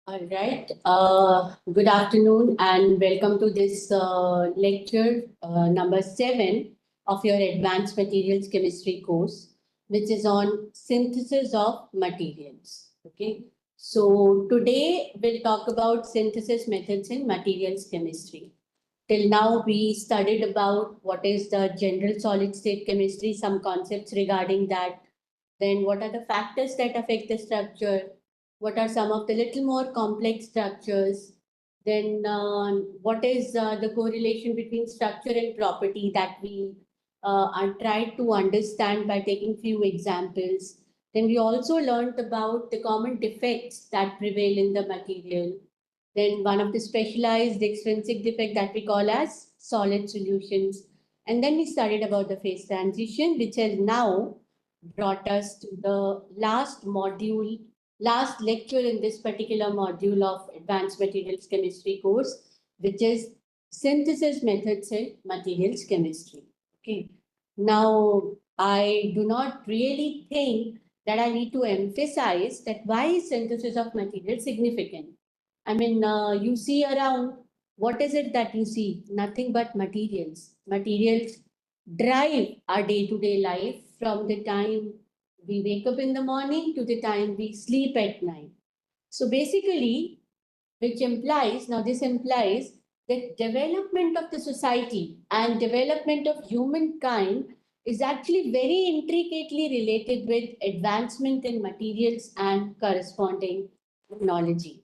All right. Good afternoon and welcome to this lecture number 7 of your Advanced Materials Chemistry course, which is on synthesis of materials. Okay. So today we'll talk about synthesis methods in materials chemistry. Till now, we studied about what is the general solid state chemistry, some concepts regarding that. Then, what are the factors that affect the structure? What are some of the little more complex structures? Then, what is the correlation between structure and property that we are tried to understand by taking few examples? Then, we also learned about the common defects that prevail in the material. Then one of the specialized extrinsic defect that we call as solid solutions. And then we studied about the phase transition, which has now brought us to the last module, last lecture in this particular module of Advanced Materials Chemistry course, which is synthesis methods in materials chemistry. Okay. Now, I do not really think that I need to emphasize that why is synthesis of materials significant. I mean, you see around, what is it that you see? Nothing but materials. Materials drive our day-to-day life from the time we wake up in the morning to the time we sleep at night. So basically, this implies that development of the society and development of humankind is actually very intricately related with advancement in materials and corresponding technology,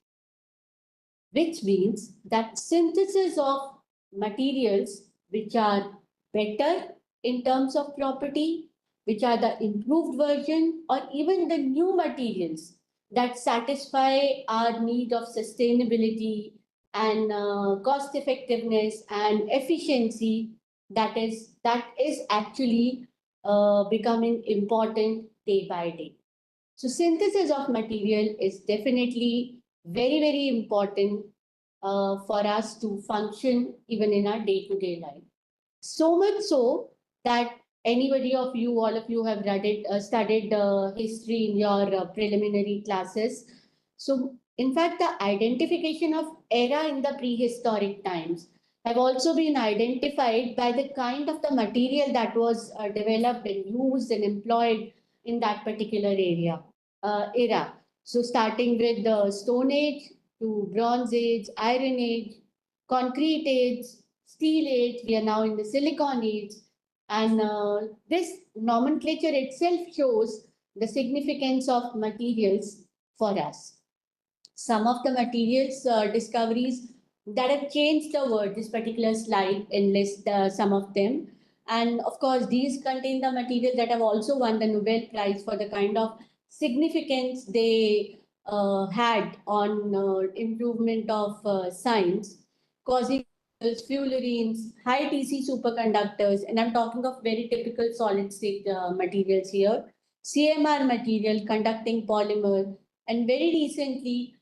which means that synthesis of materials which are better in terms of property, which are the improved version, or even the new materials that satisfy our need of sustainability and cost effectiveness and efficiency, that is actually becoming important day by day. So synthesis of material is definitely very, very important for us to function even in our day-to-day life. So much so that anybody of you, all of you have studied history in your preliminary classes. So in fact, the identification of era in the prehistoric times have also been identified by the kind of the material that was developed and used and employed in that particular era. So starting with the Stone Age to Bronze Age, Iron Age, Concrete Age, Steel Age, we are now in the Silicon Age. And this nomenclature itself shows the significance of materials for us. Some of the materials discoveries that have changed the world, this particular slide enlists some of them. And of course, these contain the materials that have also won the Nobel Prize for the kind of significance they had on improvement of science, causing fullerenes, high TC superconductors, and I'm talking of very typical solid state materials here, CMR material, conducting polymer, and very recently,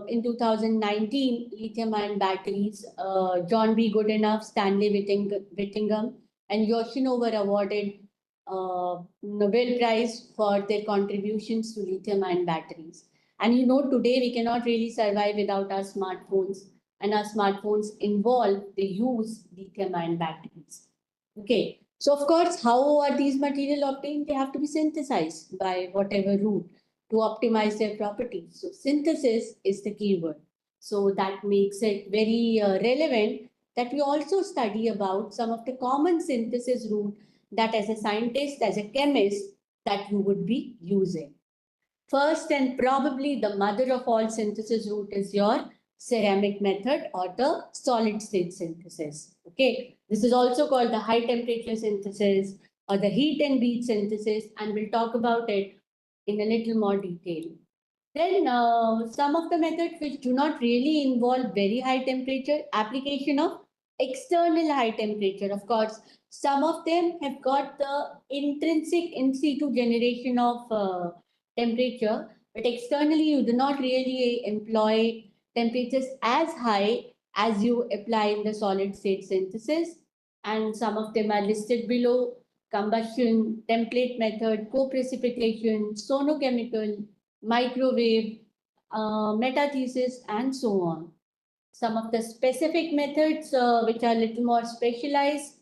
in 2019, lithium-ion batteries, John B. Goodenough, Stanley Whittingham, and Yoshino were awarded Nobel Prize for their contributions to lithium-ion batteries. And you know, today we cannot really survive without our smartphones, and our smartphones involve, they use lithium-ion batteries. Okay, so of course, how are these materials obtained? They have to be synthesized by whatever route to optimize their properties. So synthesis is the key word. So that makes it very relevant that we also study about some of the common synthesis route that as a scientist, as a chemist, that you would be using. First and probably the mother of all synthesis route is your ceramic method or the solid state synthesis. Okay, this is also called the high temperature synthesis or the heat and beat synthesis, and we'll talk about it in a little more detail. Then some of the methods which do not really involve very high temperature, application of external high temperature. Of course, some of them have got the intrinsic in situ generation of temperature, but externally you do not really employ temperatures as high as you apply in the solid state synthesis. And some of them are listed below: combustion, template method, co-precipitation, sonochemical, microwave, metathesis, and so on. Some of the specific methods which are a little more specialized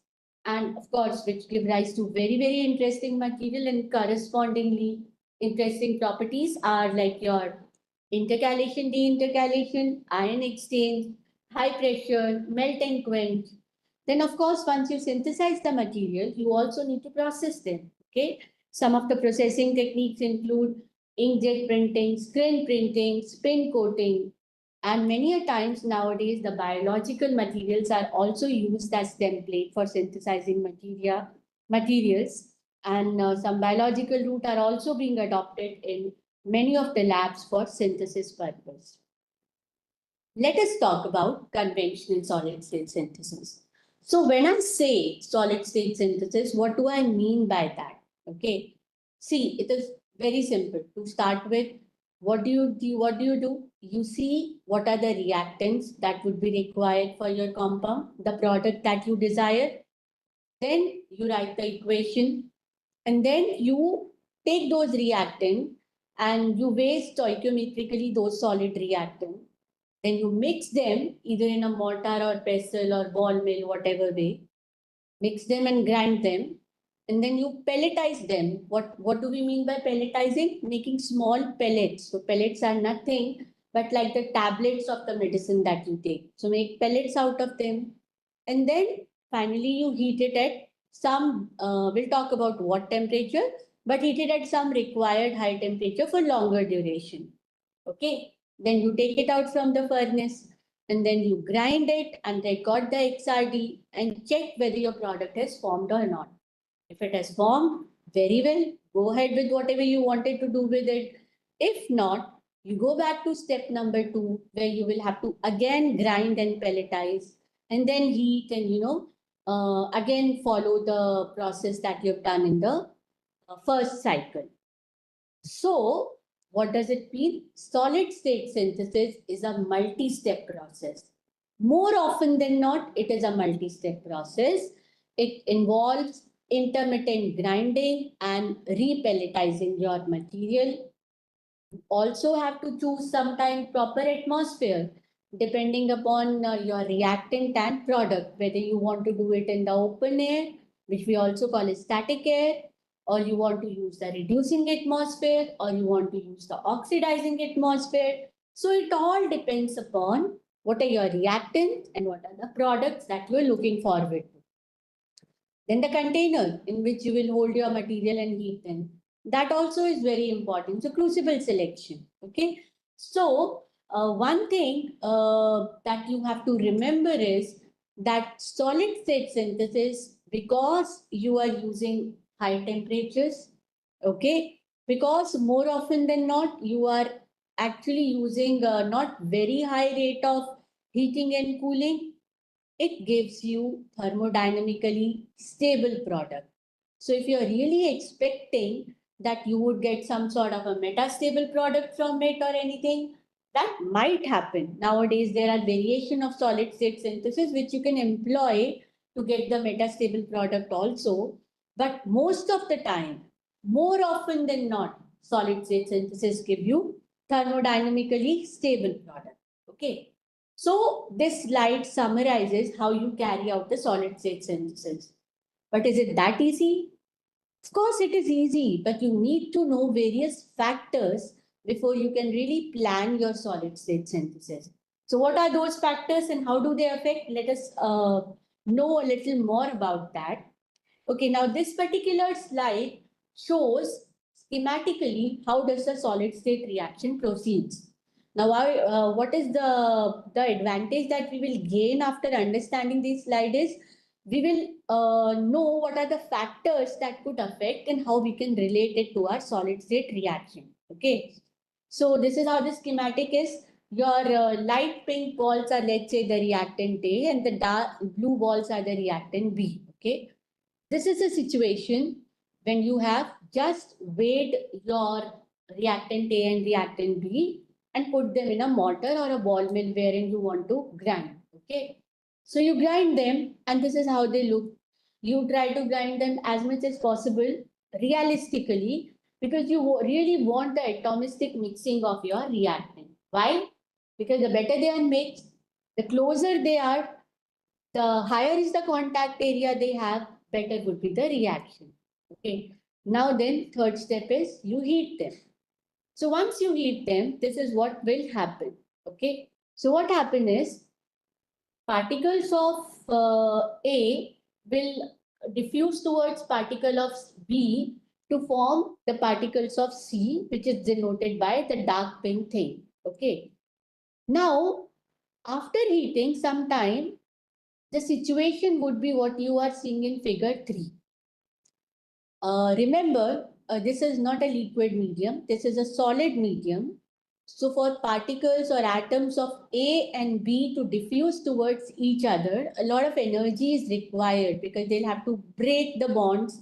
and of course which give rise to very, very interesting material and correspondingly interesting properties are like your intercalation, deintercalation, ion exchange, high pressure, melt and quench. Then of course, once you synthesize the material, you also need to process them. Okay. Some of the processing techniques include inkjet printing, screen printing, spin coating, and many a times nowadays, the biological materials are also used as template for synthesizing materials. And some biological route are also being adopted in many of the labs for synthesis purpose. Let us talk about conventional solid state synthesis. So when I say solid state synthesis, what do I mean by that? Okay. See, it is very simple. To start with, what do you do? What do you do? You see what are the reactants that would be required for your compound, the product that you desire. Then you write the equation, and then you take those reactants and you weigh stoichiometrically those solid reactants. Then you mix them either in a mortar or pestle or ball mill, whatever way. Mix them and grind them. And then you pelletize them. What do we mean by pelletizing? Making small pellets. So pellets are nothing but like the tablets of the medicine that you take. So make pellets out of them. And then finally you heat it at some, we'll talk about what temperature, but heat it at some required high temperature for longer duration. Okay. Then you take it out from the furnace and then you grind it and record the XRD and check whether your product has formed or not. If it has formed, very well, go ahead with whatever you wanted to do with it. If not, you go back to step number 2, where you will have to again grind and pelletize and then heat and, again follow the process that you've done in the first cycle. So, what does it mean? Solid state synthesis is a multi-step process. More often than not, it is a multi-step process. It involves intermittent grinding and repelletizing your material. You also have to choose sometime proper atmosphere depending upon your reactant and product, whether you want to do it in the open air, which we also call as static air, or you want to use the reducing atmosphere, or you want to use the oxidizing atmosphere. So it all depends upon what are your reactants and what are the products that you're looking forward to. Then the container in which you will hold your material and heat them. That also is very important. So crucible selection. Okay. So one thing that you have to remember is that solid state synthesis, because you are using high temperatures, okay, because more often than not, you are actually using not very high rate of heating and cooling, it gives you thermodynamically stable product. So if you're really expecting that you would get some sort of a metastable product from it or anything, that might happen. Nowadays, there are variation of solid state synthesis which you can employ to get the metastable product also. But most of the time, more often than not, solid state synthesis give you thermodynamically stable product. Okay. So this slide summarizes how you carry out the solid state synthesis. But is it that easy? Of course, it is easy, but you need to know various factors before you can really plan your solid state synthesis. So what are those factors and how do they affect? Let us know a little more about that. Okay, now this particular slide shows schematically how does the solid state reaction proceeds. Now, what is the advantage that we will gain after understanding this slide is we will know what are the factors that could affect and how we can relate it to our solid state reaction. Okay, so this is how the schematic is. Your light pink balls are, let's say, the reactant A and the dark blue balls are the reactant B. Okay, this is a situation when you have just weighed your reactant A and reactant B and put them in a mortar or a ball mill wherein you want to grind. Okay. So you grind them and this is how they look. You try to grind them as much as possible realistically because you really want the atomistic mixing of your reactant. Why? Because the better they are mixed, the closer they are, the higher is the contact area they have, better would be the reaction. Okay. Now then, third step is you heat them. So once you heat them, this is what will happen. Okay. So what happen is particles of A will diffuse towards particle of B to form the particles of C, which is denoted by the dark pink thing. Okay. Now, after heating some time, the situation would be what you are seeing in figure 3. Remember, this is not a liquid medium, this is a solid medium. So, for particles or atoms of A and B to diffuse towards each other, a lot of energy is required because they'll have to break the bonds,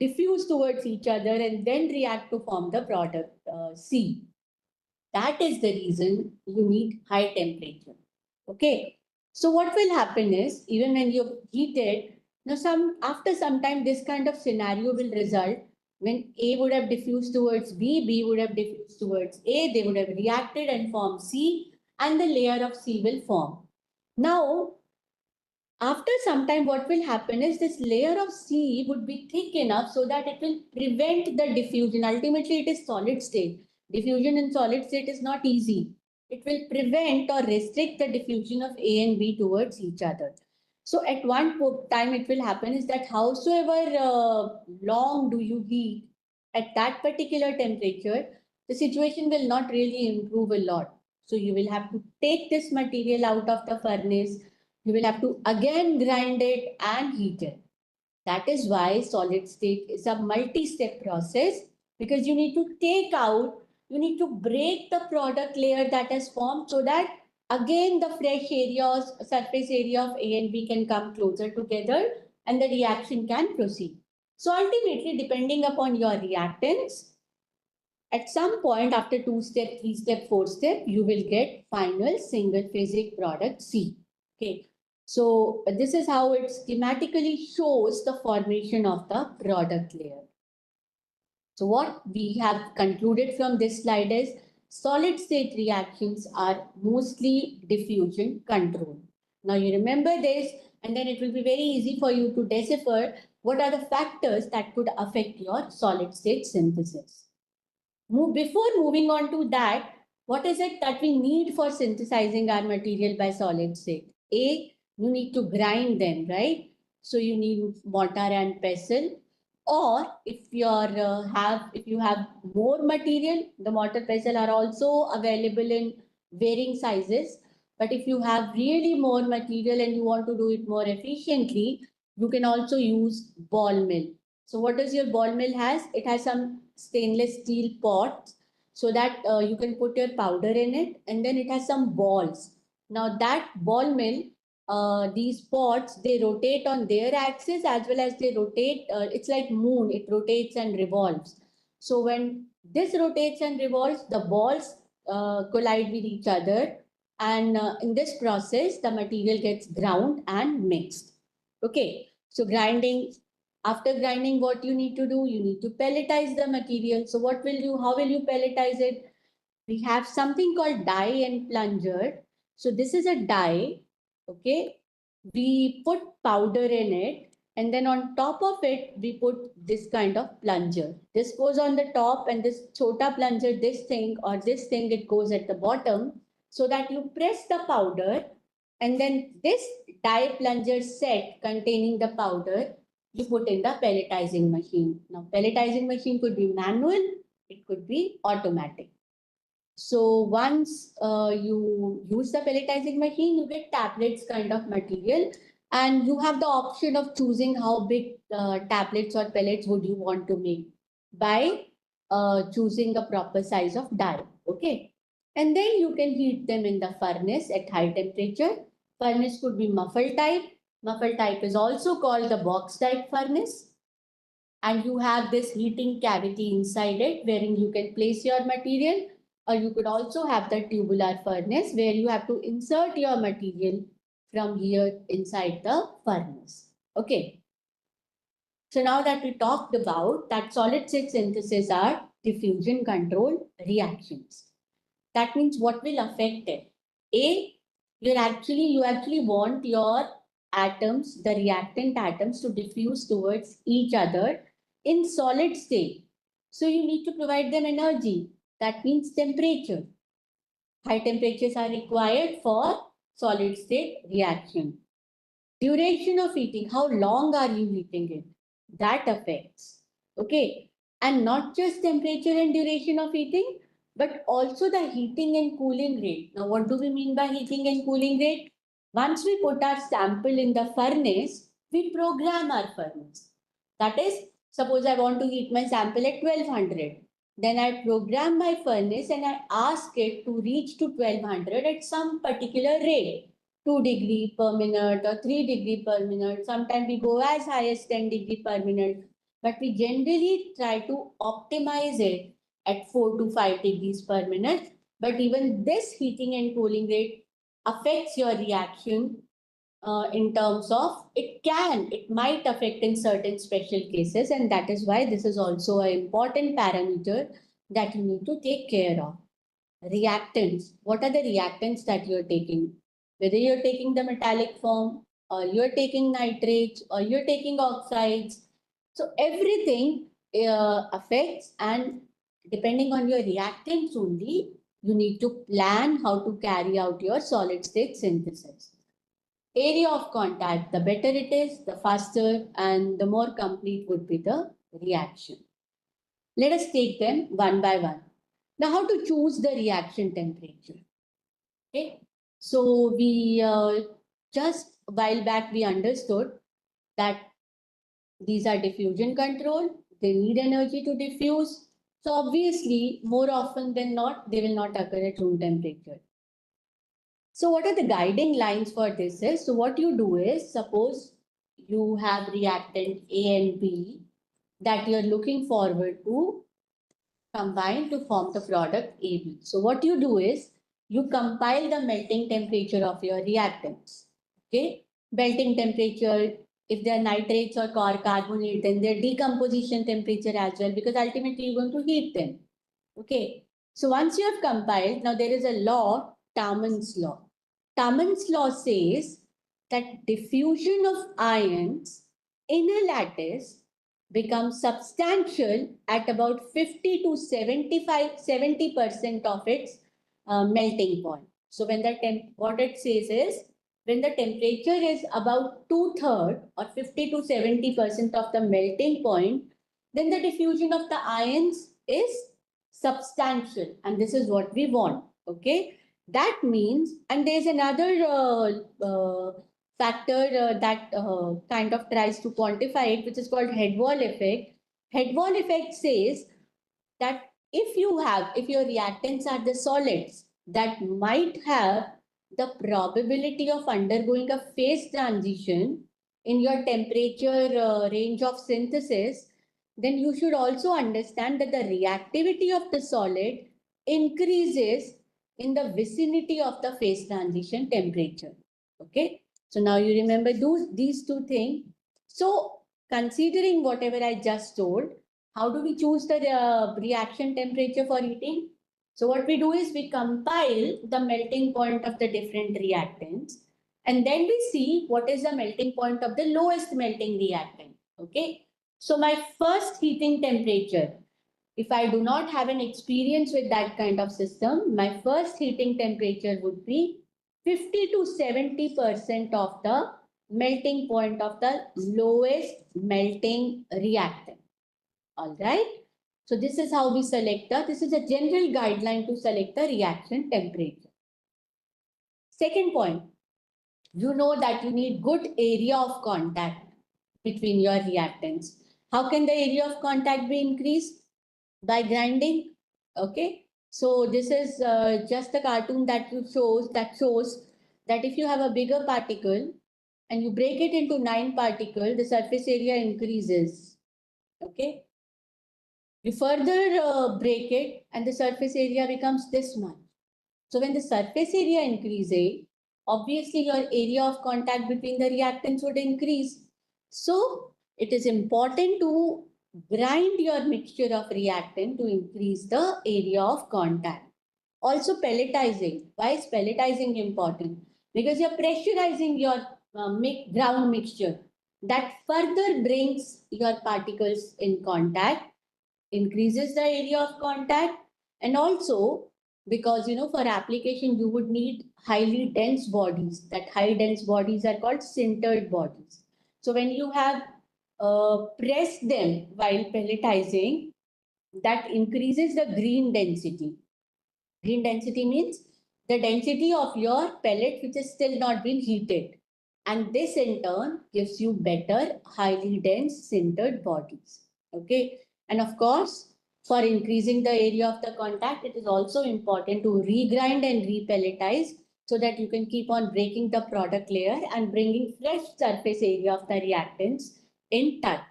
diffuse towards each other, and then react to form the product C. That is the reason you need high temperature. Okay. So what will happen is even when you heat it, now some after some time this kind of scenario will result when A would have diffused towards B, B would have diffused towards A, they would have reacted and formed C, and the layer of C will form. Now after some time, what will happen is this layer of C would be thick enough so that it will prevent the diffusion. Ultimately, it is solid state. Diffusion in solid state is not easy. It will prevent or restrict the diffusion of A and B towards each other. So at one time, it will happen is that howsoever long do you heat at that particular temperature, the situation will not really improve a lot. So you will have to take this material out of the furnace, you will have to again grind it and heat it. That is why solid state is a multi-step process because you need to take out, you need to break the product layer that has formed so that again the fresh area or surface area of A and B can come closer together and the reaction can proceed. So ultimately, depending upon your reactants, at some point after 2 step, 3 step, 4 step, you will get final single phasic product C. Okay. So this is how it schematically shows the formation of the product layer. So what we have concluded from this slide is solid state reactions are mostly diffusion control. Now you remember this and then it will be very easy for you to decipher what are the factors that could affect your solid state synthesis. Before moving on to that, what is it that we need for synthesizing our material by solid state? A, you need to grind them, right? So you need mortar and pestle. Or if you have more material, the mortar pestle are also available in varying sizes. But if you have really more material and you want to do it more efficiently, you can also use ball mill. So what does your ball mill has? It has some stainless steel pots so that you can put your powder in it, and then it has some balls. Now that ball mill, these pots, they rotate on their axis as well as they rotate. It's like moon, it rotates and revolves. So when this rotates and revolves, the balls collide with each other, and in this process, the material gets ground and mixed. Okay, so grinding, after grinding, what you need to do? You need to pelletize the material. So what will you, how will you pelletize it? We have something called die and plunger. So this is a die, okay? We put powder in it and then on top of it, we put this kind of plunger. This goes on the top and this chota plunger, this thing or this thing, it goes at the bottom so that you press the powder and then this die plunger set containing the powder, you put in the pelletizing machine. Now pelletizing machine could be manual, it could be automatic. So once you use the pelletizing machine, you get tablets kind of material, and you have the option of choosing how big tablets or pellets would you want to make by choosing a proper size of die. Okay, and then you can heat them in the furnace at high temperature. Furnace could be muffle type. Muffle type is also called the box type furnace, and you have this heating cavity inside it wherein you can place your material, or you could also have the tubular furnace where you have to insert your material from here inside the furnace. Okay. So now that we talked about that solid state synthesis are diffusion control reactions. That means what will affect it? A, you actually want your atoms, the reactant atoms, to diffuse towards each other in solid state. So you need to provide them energy. That means temperature. High temperatures are required for solid state reaction. Duration of heating, how long are you heating it? That affects. Okay. And not just temperature and duration of heating, but also the heating and cooling rate. Now, what do we mean by heating and cooling rate? Once we put our sample in the furnace, we program our furnace. That is, suppose I want to heat my sample at 1200. Then I program my furnace and I ask it to reach to 1200 at some particular rate. 2 degree per minute or 3 degree per minute. Sometimes we go as high as 10 degree per minute, but we generally try to optimize it at 4 to 5 degrees per minute. But even this heating and cooling rate affects your reaction in terms of it might affect in certain special cases, and that is why this is also an important parameter that you need to take care of. Reactants. What are the reactants that you're taking? Whether you're taking the metallic form, or you're taking nitrates, or you're taking oxides. So everything affects, and depending on your reactants only, you need to plan how to carry out your solid state synthesis. Area of contact, the better it is, the faster and the more complete would be the reaction. Let us take them one by one. Now, how to choose the reaction temperature? Okay, so we just a while back we understood that these are diffusion control. They need energy to diffuse. So obviously, more often than not, they will not occur at room temperature. So what are the guiding lines for this? So what you do is, suppose you have reactant A and B that you're looking forward to combine to form the product AB. So what you do is you compile the melting temperature of your reactants. Okay, melting temperature. If they are nitrates or carbonate, then their decomposition temperature as well, because ultimately you're going to heat them. Okay, so once you have compiled, now there is a law, Taman's law. Taman's law says that diffusion of ions in a lattice becomes substantial at about 50 to 70% of its melting point. So when what it says is, when the temperature is about 2/3 or 50 to 70% of the melting point, then the diffusion of the ions is substantial, and this is what we want. Okay, that means, and there's another factor that kind of tries to quantify it, which is called head wall effect. Head wall effect says that if your reactants are the solids that might have the probability of undergoing a phase transition in your temperature range of synthesis, then you should also understand that the reactivity of the solid increases in the vicinity of the phase transition temperature. Okay, so now you remember these two things. So considering whatever I just told, how do we choose the reaction temperature for heating? So what we do is we compile the melting point of the different reactants, and then we see what is the melting point of the lowest melting reactant. Okay, so my first heating temperature, if I do not have an experience with that kind of system, my first heating temperature would be 50 to 70% of the melting point of the lowest melting reactant. All right. So this is how we select this is a general guideline to select the reaction temperature. Second point, you know that you need good area of contact between your reactants. How can the area of contact be increased? By grinding. Okay. So this is just a cartoon that shows that if you have a bigger particle and you break it into 9 particles, the surface area increases. Okay. You further break it and the surface area becomes this much. So when the surface area increases, obviously your area of contact between the reactants would increase. So it is important to grind your mixture of reactant to increase the area of contact. Also pelletizing. Why is pelletizing important? Because you're pressurizing your ground mixture. That further brings your particles in contact, increases the area of contact, and also because for application you would need highly dense bodies. That high dense bodies are called sintered bodies. So when you have pressed them while pelletizing, that increases the green density. Green density means the density of your pellet which has still not been heated. And this in turn gives you better, highly dense sintered bodies. Okay. And of course, for increasing the area of the contact, it is also important to regrind and repelletize so that you can keep on breaking the product layer and bringing fresh surface area of the reactants in touch.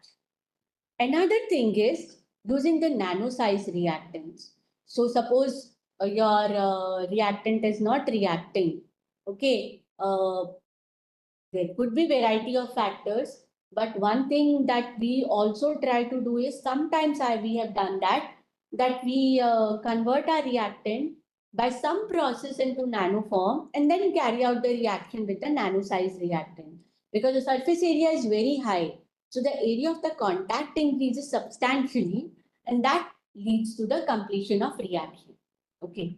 Another thing is using the nano size reactants. So suppose your reactant is not reacting. Okay, there could be variety of factors, but one thing that we also try to do is sometimes we have done that we convert our reactant by some process into nano form and then carry out the reaction with the nano size reactant because the surface area is very high. So the area of the contact increases substantially and that leads to the completion of reaction. Okay.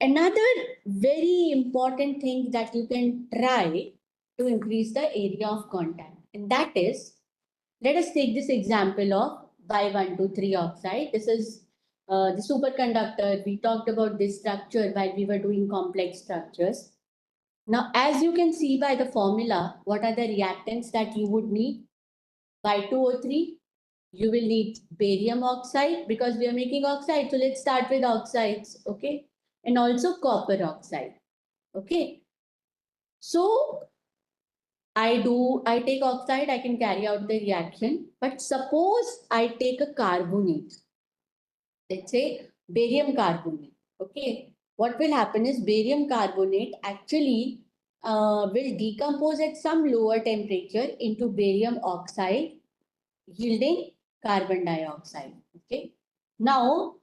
Another very important thing that you can try to increase the area of contact, and that is, let us take this example of Bi-1,2,3 oxide. This is the superconductor. We talked about this structure while we were doing complex structures. Now, as you can see by the formula, what are the reactants that you would need? Bi-2O3, you will need barium oxide because we are making oxide. So let's start with oxides, okay? And also copper oxide, okay? So I take oxide, I can carry out the reaction. But suppose I take a carbonate, let's say barium carbonate, okay? What will happen is barium carbonate actually will decompose at some lower temperature into barium oxide yielding carbon dioxide. Okay. Now,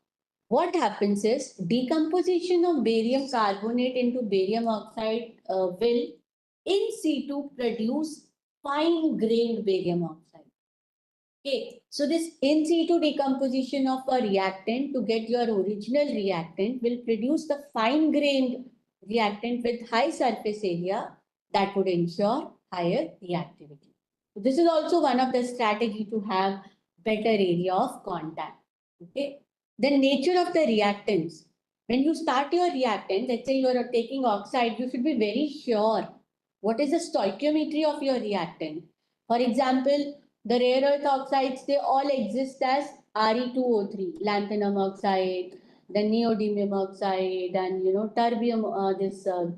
what happens is decomposition of barium carbonate into barium oxide will in situ produce fine grained barium oxide. Okay, so this in situ decomposition of a reactant to get your original reactant will produce the fine grained reactant with high surface area that would ensure higher reactivity. So this is also one of the strategy to have better area of contact. Okay, the nature of the reactants. When you start your reactant, let's say you are taking oxide, you should be very sure what is the stoichiometry of your reactant. For example, the rare earth oxides, they all exist as Re2O3, lanthanum oxide, then neodymium oxide, and terbium,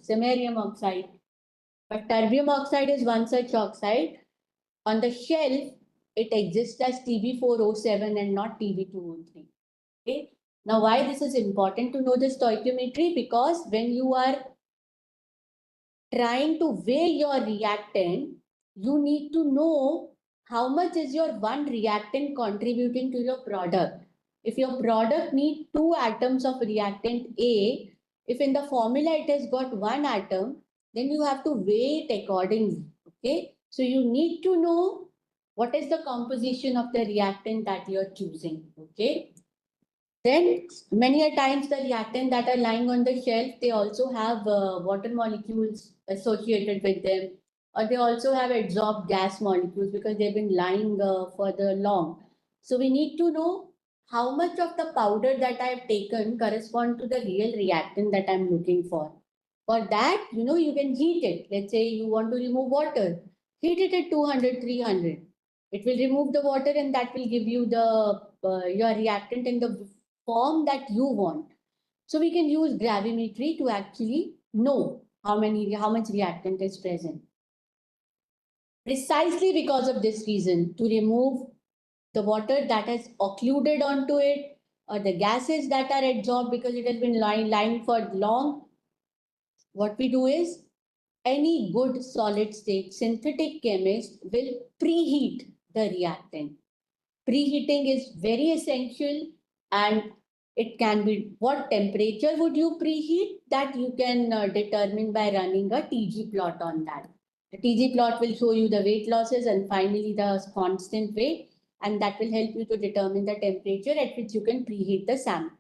samarium oxide. But terbium oxide is one such oxide. On the shelf, it exists as Tb4O7 and not Tb2O3. Okay. Now, why this is important to know the stoichiometry? Because when you are trying to weigh your reactant, you need to know how much is your one reactant contributing to your product. If your product needs 2 atoms of reactant A, if in the formula it has got 1 atom, then you have to weigh it accordingly. Okay. So you need to know what is the composition of the reactant that you're choosing. Okay. Then many a times the reactant that are lying on the shelf, they also have water molecules associated with them, or they also have adsorbed gas molecules because they've been lying for the long. So we need to know how much of the powder that I have taken correspond to the real reactant that I'm looking for. For that, you can heat it. Let's say you want to remove water, heat it at 200, 300. It will remove the water and that will give you the your reactant in the form that you want. So we can use gravimetry to actually know how much reactant is present. Precisely because of this reason, to remove the water that has occluded onto it or the gases that are adsorbed because it has been lying for long, what we do is any good solid state synthetic chemist will preheat the reactant. Preheating is very essential and It can be what temperature would you preheat, that you can determine by running a TG plot on that. The TG plot will show you the weight losses and finally the constant weight, and that will help you to determine the temperature at which you can preheat the sample.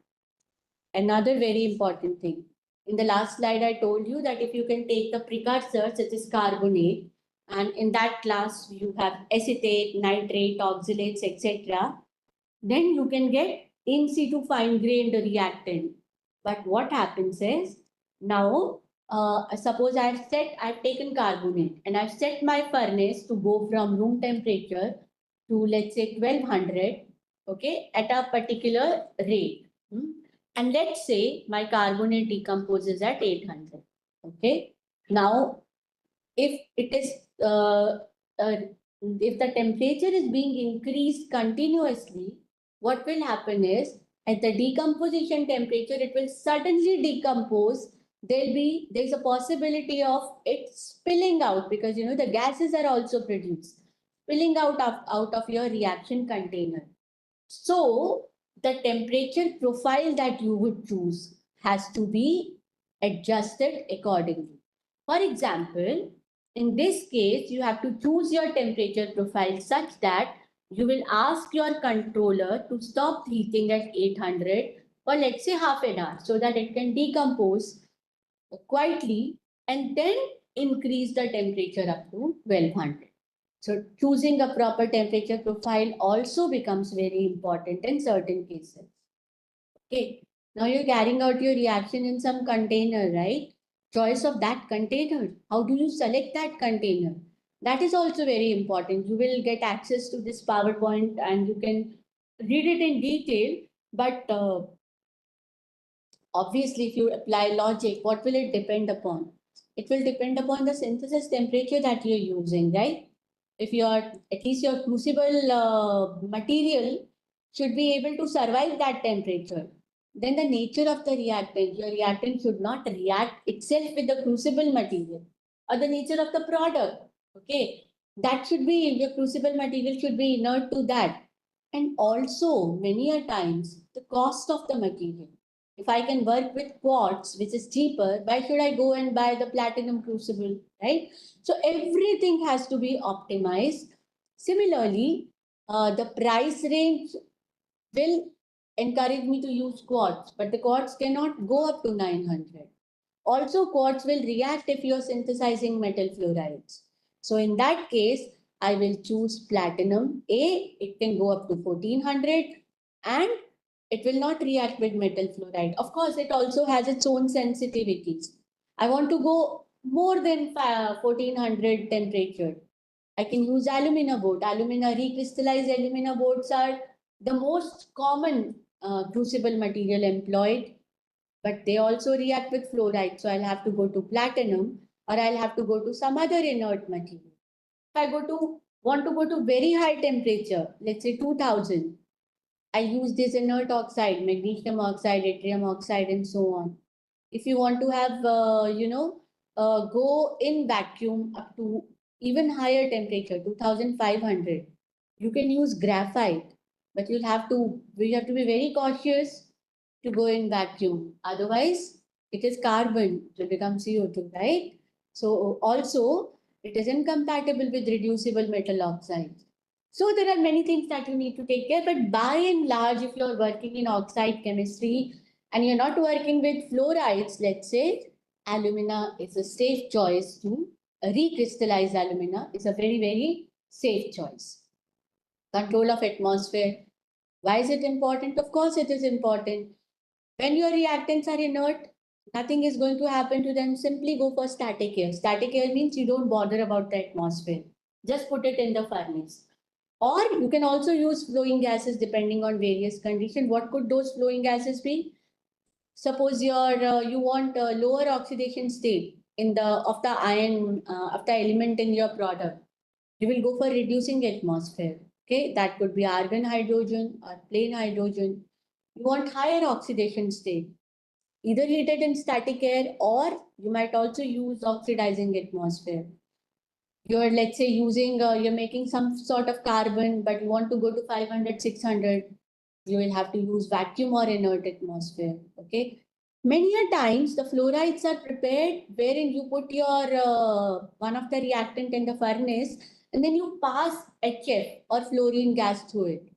Another very important thing. In the last slide, I told you that if you can take the precursor, such as carbonate, and in that class you have acetate, nitrate, oxalates, etc., then you can get in situ fine-grained reactant. But what happens is, now, suppose I've taken carbonate and I've set my furnace to go from room temperature to, let's say, 1200, okay, at a particular rate. And let's say my carbonate decomposes at 800. Okay. Now, if it is if the temperature is being increased continuously, what will happen is at the decomposition temperature, it will suddenly decompose. There's a possibility of it spilling out, because the gases are also produced, spilling out of your reaction container. So the temperature profile that you would choose has to be adjusted accordingly. For example, in this case, you have to choose your temperature profile such that you will ask your controller to stop heating at 800 for, let's say, half an hour, so that it can decompose quietly, and then increase the temperature up to 1200. So choosing a proper temperature profile also becomes very important in certain cases. Okay, now you're carrying out your reaction in some container, right? Choice of that container. How do you select that container? That is also very important. You will get access to this PowerPoint and you can read it in detail. But obviously, if you apply logic, what will it depend upon? It will depend upon the synthesis temperature that you're using, right? If at least your crucible material should be able to survive that temperature, then the nature of the reactant, your reactant should not react itself with the crucible material, or the nature of the product. Okay, that should be, your crucible material should be inert to that. And also, many a times, the cost of the material. If I can work with quartz, which is cheaper, why should I go and buy the platinum crucible, right? So everything has to be optimized. Similarly, the price range will encourage me to use quartz, but the quartz cannot go up to 900. Also, quartz will react if you're synthesizing metal fluorides. So in that case, I will choose platinum A. It can go up to 1400 and it will not react with metal fluoride. Of course, it also has its own sensitivities. I want to go more than 1400 temperature. I can use alumina board. Recrystallized alumina boards are the most common crucible material employed, but they also react with fluoride. So I'll have to go to platinum, or I'll have to go to some other inert material. If I want to go to very high temperature, let's say 2000, I use this inert oxide, magnesium oxide, yttrium oxide, and so on. If you want to have, go in vacuum up to even higher temperature, 2500, you can use graphite, but we have to be very cautious to go in vacuum. Otherwise, it is carbon, it will become CO2, right? So also, it is incompatible with reducible metal oxides. So there are many things that you need to take care, but by and large, if you're working in oxide chemistry and you're not working with fluorides, let's say, alumina is a safe choice to recrystallize alumina is a very, very safe choice. Control of atmosphere. Why is it important? Of course, it is important. When your reactants are inert, nothing is going to happen to them. Simply go for static air. Static air means you don't bother about the atmosphere. Just put it in the furnace. Or you can also use flowing gases depending on various conditions. What could those flowing gases be? Suppose you want a lower oxidation state of the ion of the element in your product. You will go for reducing atmosphere. Okay, that could be argon hydrogen or plain hydrogen. You want higher oxidation state, either heated in static air, or you might also use oxidizing atmosphere. You're, let's say, you're making some sort of carbon, but you want to go to 500, 600. You will have to use vacuum or inert atmosphere. Okay. Many a times the fluorides are prepared wherein you put your one of the reactant in the furnace and then you pass HF or fluorine gas through it.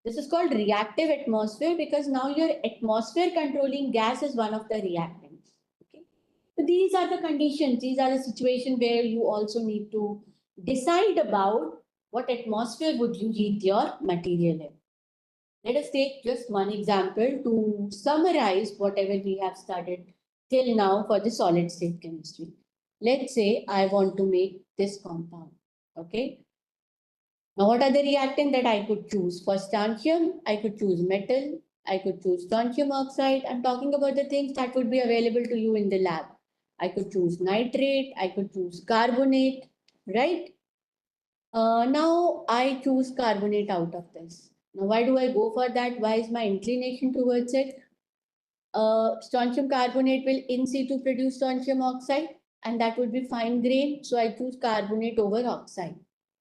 This is called reactive atmosphere because now your atmosphere controlling gas is one of the reactants. Okay. So these are the conditions, these are the situation where you also need to decide about what atmosphere would you heat your material in. Let us take just one example to summarize whatever we have studied till now for the solid state chemistry. Let's say I want to make this compound. Okay. Now, what are the reactant that I could choose? For strontium, I could choose metal. I could choose strontium oxide. I'm talking about the things that would be available to you in the lab. I could choose nitrate. I could choose carbonate, right? Now I choose carbonate out of this. Now, why do I go for that? Why is my inclination towards it? Strontium carbonate will in situ produce strontium oxide, and that would be fine grain. So I choose carbonate over oxide.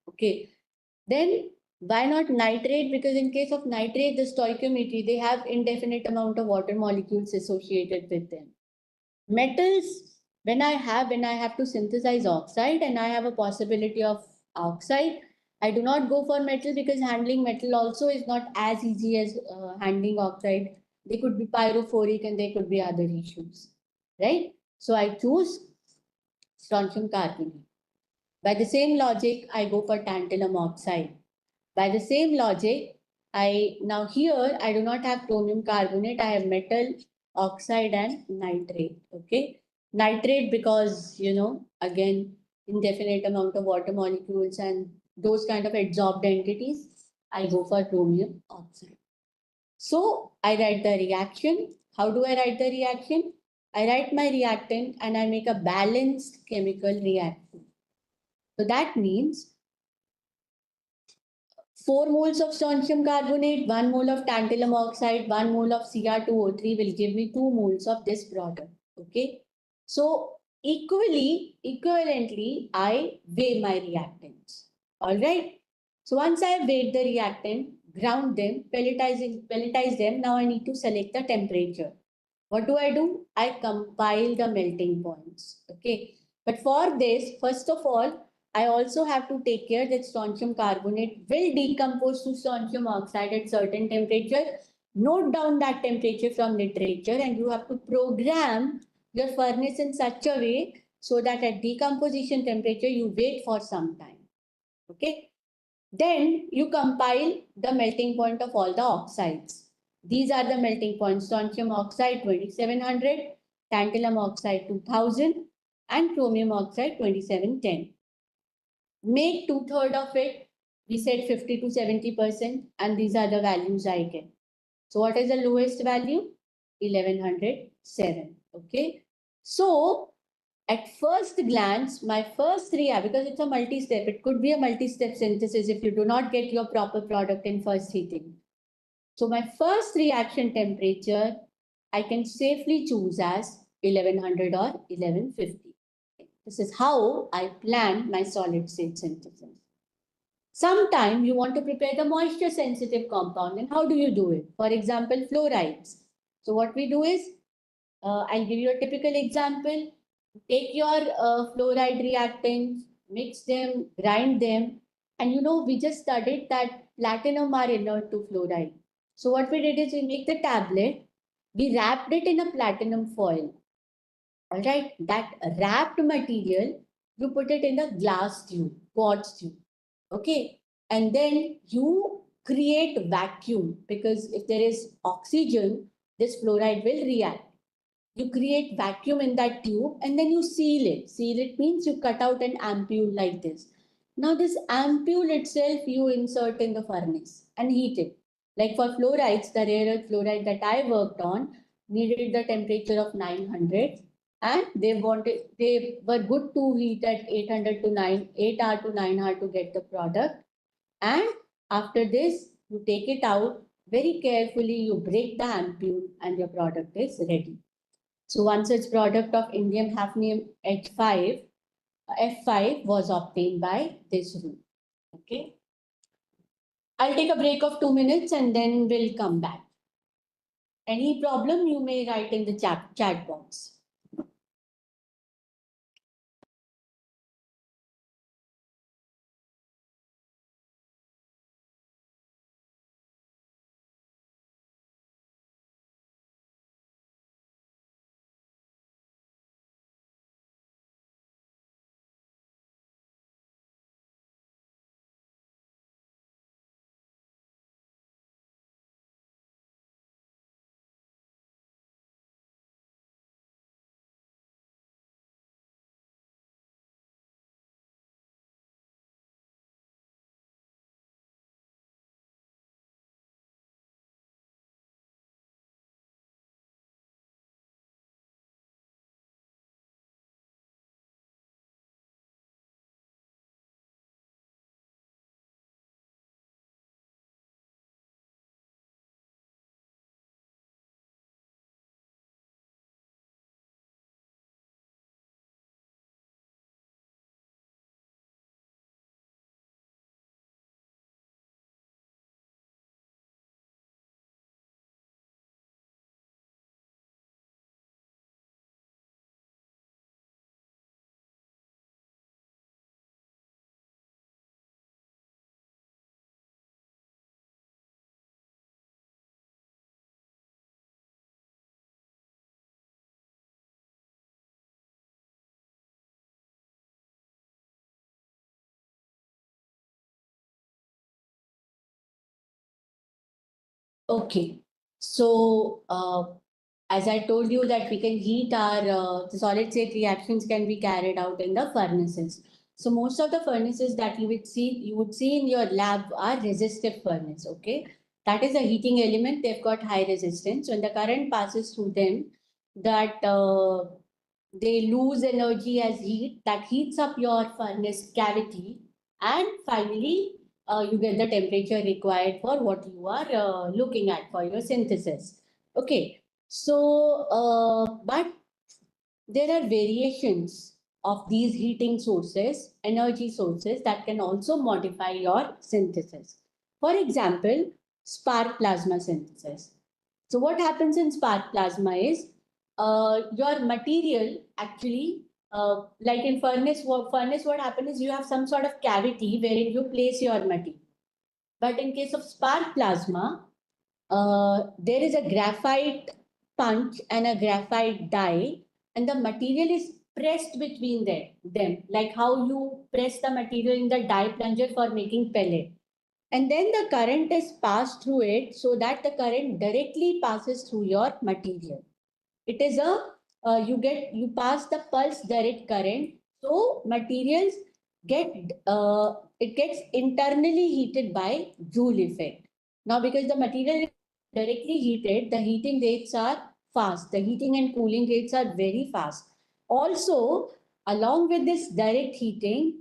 Okay. Then why not nitrate? Because in case of nitrate, the stoichiometry, they have indefinite amount of water molecules associated with them. Metals, when I have to synthesize oxide and I have a possibility of oxide, I do not go for metal because handling metal also is not as easy as handling oxide. They could be pyrophoric and there could be other issues, right? So I choose strontium carbonate. By the same logic, I go for tantalum oxide. By the same logic, I now here I do not have chromium carbonate, I have metal oxide and nitrate. Okay. Nitrate because again indefinite amount of water molecules and those kind of adsorbed entities, I go for chromium oxide. So I write the reaction. How do I write the reaction? I write my reactant and I make a balanced chemical reaction. So that means 4 moles of strontium carbonate, 1 mole of tantalum oxide, 1 mole of Cr2O3 will give me 2 moles of this product. Okay. So equivalently, I weigh my reactants. All right. So once I have weighed the reactant, ground them, pelletize them. Now I need to select the temperature. What do? I compile the melting points. Okay. But for this, first of all, I also have to take care that strontium carbonate will decompose to strontium oxide at certain temperature. Note down that temperature from literature and you have to program your furnace in such a way so that at decomposition temperature you wait for some time. Okay. Then you compile the melting point of all the oxides. These are the melting points: strontium oxide 2700, tantalum oxide 2000, and chromium oxide 2710. Make two-thirds of it. We said 50 to 70%, and these are the values I get. So what is the lowest value? 1107. Okay. So at first glance, my first because it's a multi-step, it could be a multi-step synthesis if you do not get your proper product in first heating. So my first reaction temperature, I can safely choose as 1100 or 1150. This is how I plan my solid state synthesis. Sometime you want to prepare the moisture sensitive compound, and how do you do it? For example, fluorides. So what we do is, I'll give you a typical example. Take your fluoride reactants, mix them, grind them, and we just studied that platinum are inert to fluoride. So what we did is we make the tablet, we wrapped it in a platinum foil. All right, that wrapped material, you put it in a glass tube, quartz tube. Okay, and then you create vacuum because if there is oxygen, this fluoride will react. You create vacuum in that tube and then you seal it. Seal it means you cut out an ampule like this. Now this ampule itself you insert in the furnace and heat it. Like for fluorides, the rare earth fluoride that I worked on needed the temperature of 900 and they were good to heat at 800 to 8 hour to 9 hour to get the product. And after this, you take it out very carefully, you break the ampule and your product is ready. So one such product of indium hafnium H5, F5 was obtained by this route. Okay. I'll take a break of 2 minutes and then we'll come back. Any problem, you may write in the chat box. Okay. So, as I told you that we can heat our the solid state reactions can be carried out in the furnaces. So most of the furnaces that you would see in your lab are resistive furnace. Okay, that is a heating element. They've got high resistance. When the current passes through them, that they lose energy as heat. That heats up your furnace cavity, and finally you get the temperature required for what you are looking at for your synthesis. Okay, so but there are variations of these heating sources, energy sources that can also modify your synthesis. For example, spark plasma synthesis. So what happens in spark plasma is your material actually, like in furnace, what happens is you have some sort of cavity wherein you place your material. But in case of spark plasma, there is a graphite punch and a graphite die, and the material is pressed between them, like how you press the material in the die plunger for making pellet. And then the current is passed through it so that the current directly passes through your material. It is a you pass the pulse direct current, so materials get it gets internally heated by Joule effect. Now, because the material is directly heated, the heating rates are fast. The heating and cooling rates are very fast. Also, along with this direct heating,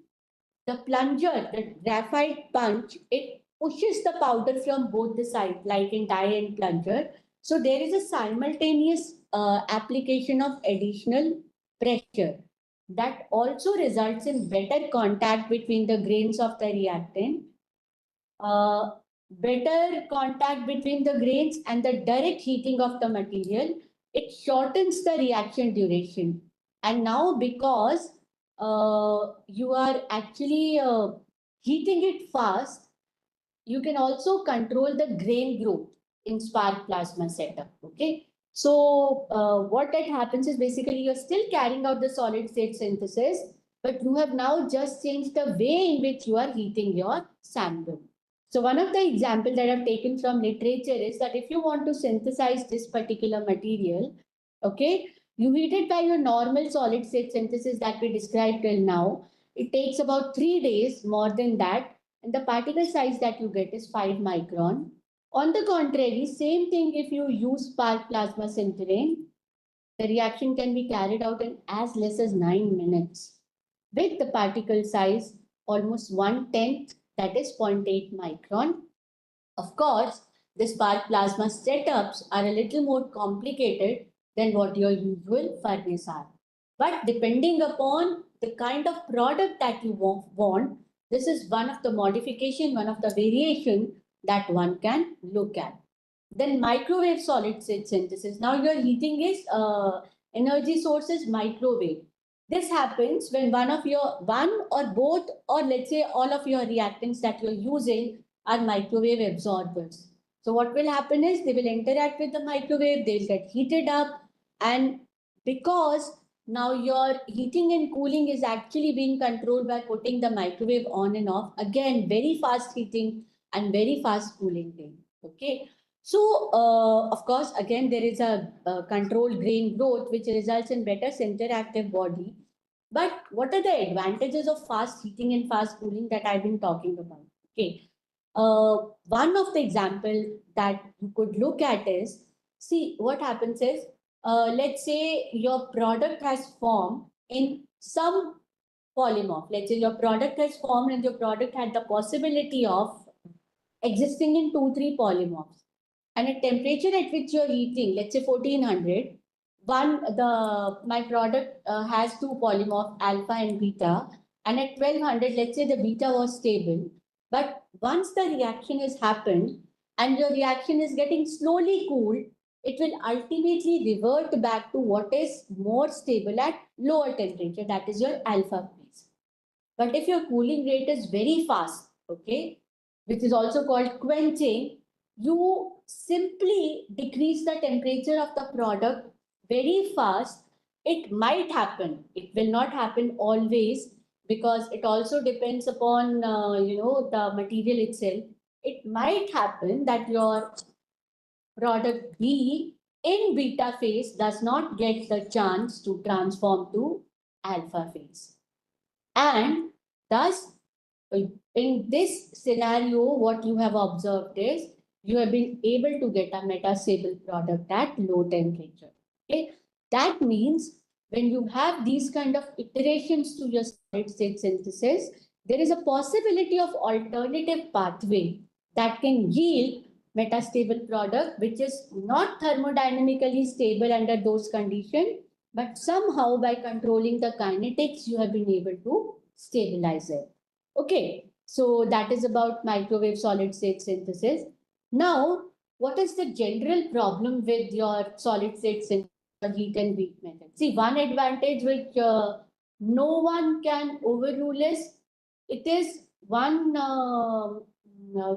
the plunger, the graphite punch, it pushes the powder from both the sides, like in die and plunger. So there is a simultaneous application of additional pressure that also results in better contact between the grains of the reactant, uh, better contact between the grains and the direct heating of the material. It shortens the reaction duration. And now, because you are actually heating it fast, you can also control the grain growth in spark plasma setup. Okay. So what that happens is basically you're still carrying out the solid state synthesis, but you have now just changed the way in which you are heating your sample. So one of the examples that I've taken from literature is that if you want to synthesize this particular material, okay, you heat it by your normal solid state synthesis that we described till now. It takes about 3 days, more than that, and the particle size that you get is 5 micron. On the contrary, same thing if you use spark plasma sintering, the reaction can be carried out in as less as 9 minutes with the particle size almost 1/10, that is 0.8 micron. Of course, the spark plasma setups are a little more complicated than what your usual furnace are. But depending upon the kind of product that you want, this is one of the modification, one of the variation that one can look at. Then microwave solid state synthesis. Now your heating is energy source is microwave. This happens when one or both, or let's say all of your reactants that you're using are microwave absorbers. So what will happen is they will interact with the microwave, they will get heated up, and because now your heating and cooling is actually being controlled by putting the microwave on and off. Again, very fast heating and very fast cooling thing. Okay. So, of course, again, there is a controlled grain growth, which results in better center active body. But what are the advantages of fast heating and fast cooling that I've been talking about? Okay. One of the example that you could look at is, see, what happens is, let's say your product has formed in some polymorph. Let's say your product has formed and your product had the possibility of existing in 2-3 polymorphs. And at temperature at which you're heating, let's say 1400, my product has two polymorph alpha and beta, and at 1200, let's say the beta was stable. But once the reaction has happened and your reaction is getting slowly cooled, it will ultimately revert back to what is more stable at lower temperature, that is your alpha phase. But if your cooling rate is very fast, okay, which is also called quenching, you simply decrease the temperature of the product very fast. It might happen. It will not happen always because it also depends upon the material itself. It might happen that your product B in beta phase does not get the chance to transform to alpha phase. And thus, in this scenario, what you have observed is you have been able to get a metastable product at low temperature. Okay, that means when you have these kind of iterations to your solid state synthesis, there is a possibility of alternative pathway that can yield metastable product, which is not thermodynamically stable under those conditions, but somehow by controlling the kinetics, you have been able to stabilize it. Okay, so that is about microwave solid state synthesis. Now, what is the general problem with your solid state synthesis or heat and beat method? See, one advantage which no one can overrule is it is one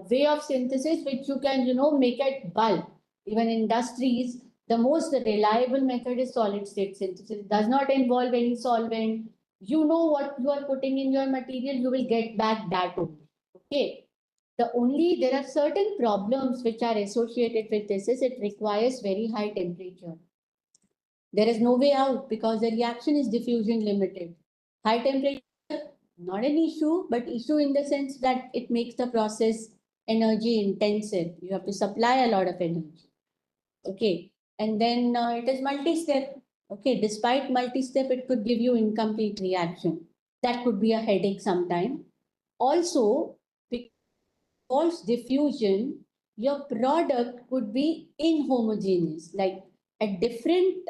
way of synthesis which you can, make at bulk. Even industries, the most reliable method is solid state synthesis. It does not involve any solvent. You know what you are putting in your material, you will get back that only. Okay. There are certain problems which are associated with this is it requires very high temperature. There is no way out because the reaction is diffusion limited. High temperature, not an issue, but issue in the sense that it makes the process energy intensive. You have to supply a lot of energy. Okay. And then it is multi-step. Okay. Despite multi-step, it could give you incomplete reaction. That could be a headache sometime. Also, false diffusion, your product could be inhomogeneous. Like at different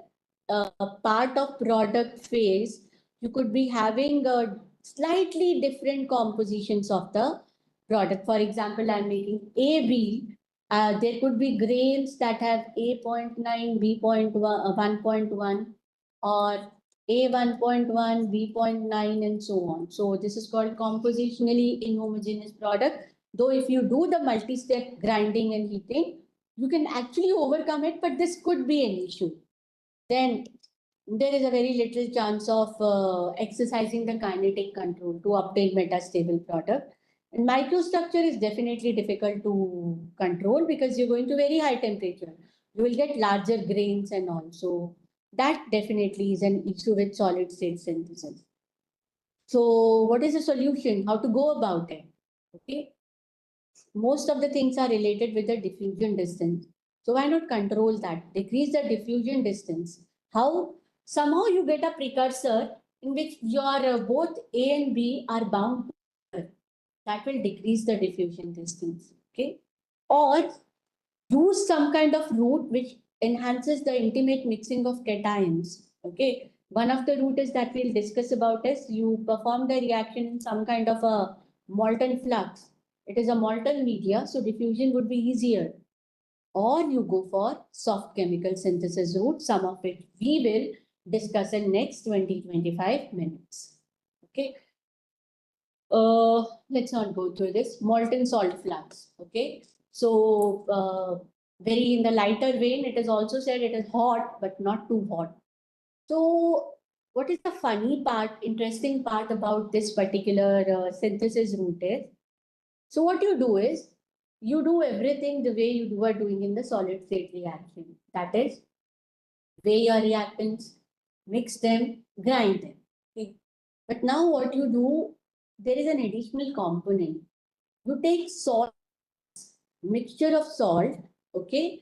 part of product phase, you could be having a slightly different compositions of the product. For example, I'm making AB. There could be grains that have A.9, B.1, or A1.1, B.9, and so on. So this is called compositionally inhomogeneous product. Though if you do the multi-step grinding and heating, you can actually overcome it, but this could be an issue. Then there is a very little chance of exercising the kinetic control to obtain metastable product. And microstructure is definitely difficult to control because you're going to very high temperature. You will get larger grains and all. So that definitely is an issue with solid state synthesis. So what is the solution? How to go about it? Okay. Most of the things are related with the diffusion distance. So why not control that? Decrease the diffusion distance. How? Somehow you get a precursor in which your both A and B are bound together. That will decrease the diffusion distance. Okay. Or use some kind of route which enhances the intimate mixing of cations. Okay. One of the route is that we'll discuss about is you perform the reaction in some kind of a molten flux. It is a molten media, so diffusion would be easier. Or you go for soft chemical synthesis route, some of it we will discuss in next 20-25 minutes. Okay. Let's not go through this. Molten salt flux. Okay. So, very in the lighter vein, it is also said it is hot, but not too hot. So, what is the funny part, interesting part about this particular synthesis route is? So, what you do is you do everything the way you are doing in the solid state reaction. That is, weigh your reactants, mix them, grind them. Okay. But now, what you do, there is an additional component. You take salt, mixture of salt, okay,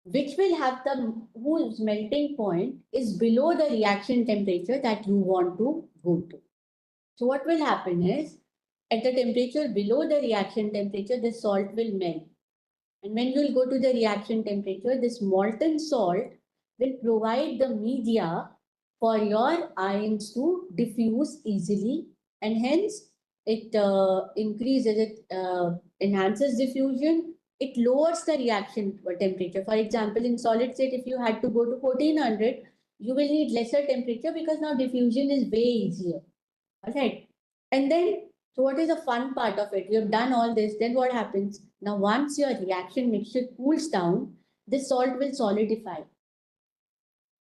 which will have the whose melting point is below the reaction temperature that you want to go to. So what will happen is at the temperature below the reaction temperature, the salt will melt. And when you will go to the reaction temperature, this molten salt will provide the media for your ions to diffuse easily, and hence it enhances diffusion. It lowers the reaction temperature. For example, in solid state, if you had to go to 1400, you will need lesser temperature because now diffusion is way easier. All right. And then, so what is the fun part of it? You have done all this, then what happens? Now, once your reaction mixture cools down, this salt will solidify.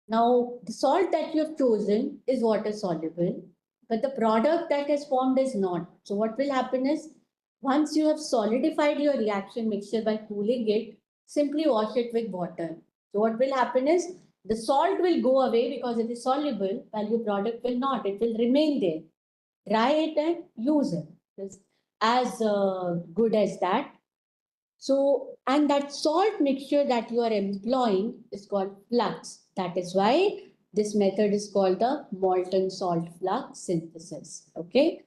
Now, the salt that you have chosen is water soluble, but the product that is formed is not. So, what will happen is once you have solidified your reaction mixture by cooling it, simply wash it with water. So, what will happen is the salt will go away because it is soluble, while your product will not. It will remain there. Try it and use it. It's as good as that. So, and that salt mixture that you are employing is called flux. That is why this method is called the molten salt flux synthesis. Okay.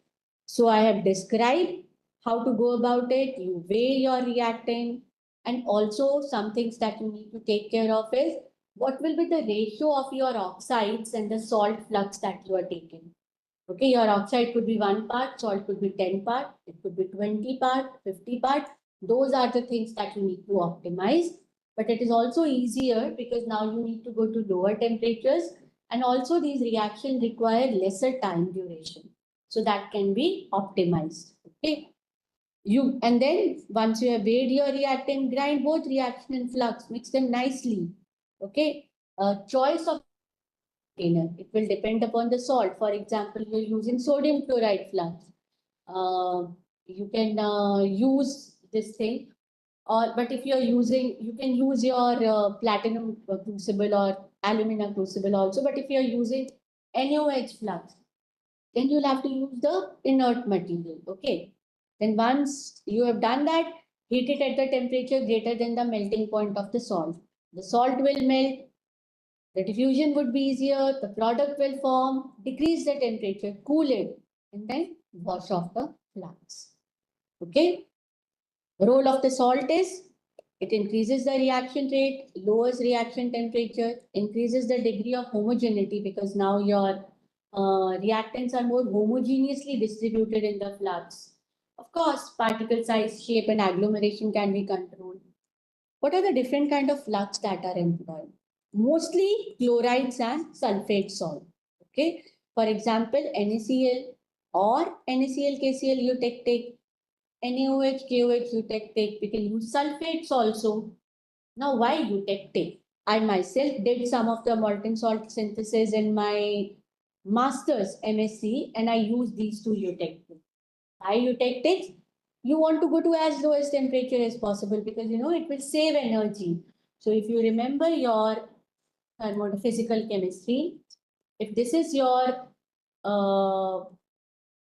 So, I have described how to go about it. You weigh your reactant, and also some things that you need to take care of is what will be the ratio of your oxides and the salt flux that you are taking. Okay, your oxide could be 1 part, salt could be 10 part, it could be 20 part, 50 part. Those are the things that you need to optimize. But it is also easier because now you need to go to lower temperatures, and also these reactions require lesser time duration. So that can be optimized. Okay. And then once you have weighed your reactant, grind both reaction and flux, mix them nicely. Okay. Choice of container. It will depend upon the salt. For example, you're using sodium chloride flux. You can use this thing. But if you're using, you can use your platinum crucible or alumina crucible also. But if you're using NaOH flux, then you'll have to use the inert material. Okay. Then once you have done that, heat it at the temperature greater than the melting point of the salt. The salt will melt, the diffusion would be easier, the product will form, decrease the temperature, cool it, and then wash off the flux. Okay. The role of the salt is it increases the reaction rate, lowers reaction temperature, increases the degree of homogeneity because now your reactants are more homogeneously distributed in the flux. Of course, particle size, shape, and agglomeration can be controlled. What are the different kind of flux that are employed? Mostly chlorides and sulfate salt. Okay. For example, NaCl or NaCl, KCl, you take NaOH, KOH, you take. We can use sulfates also. Now, why you take? I myself did some of the molten salt synthesis in my master's MSc, and I use these two eutectics. Why eutectics? You want to go to as low as temperature as possible because it will save energy. So if you remember your thermophysical chemistry, if this is your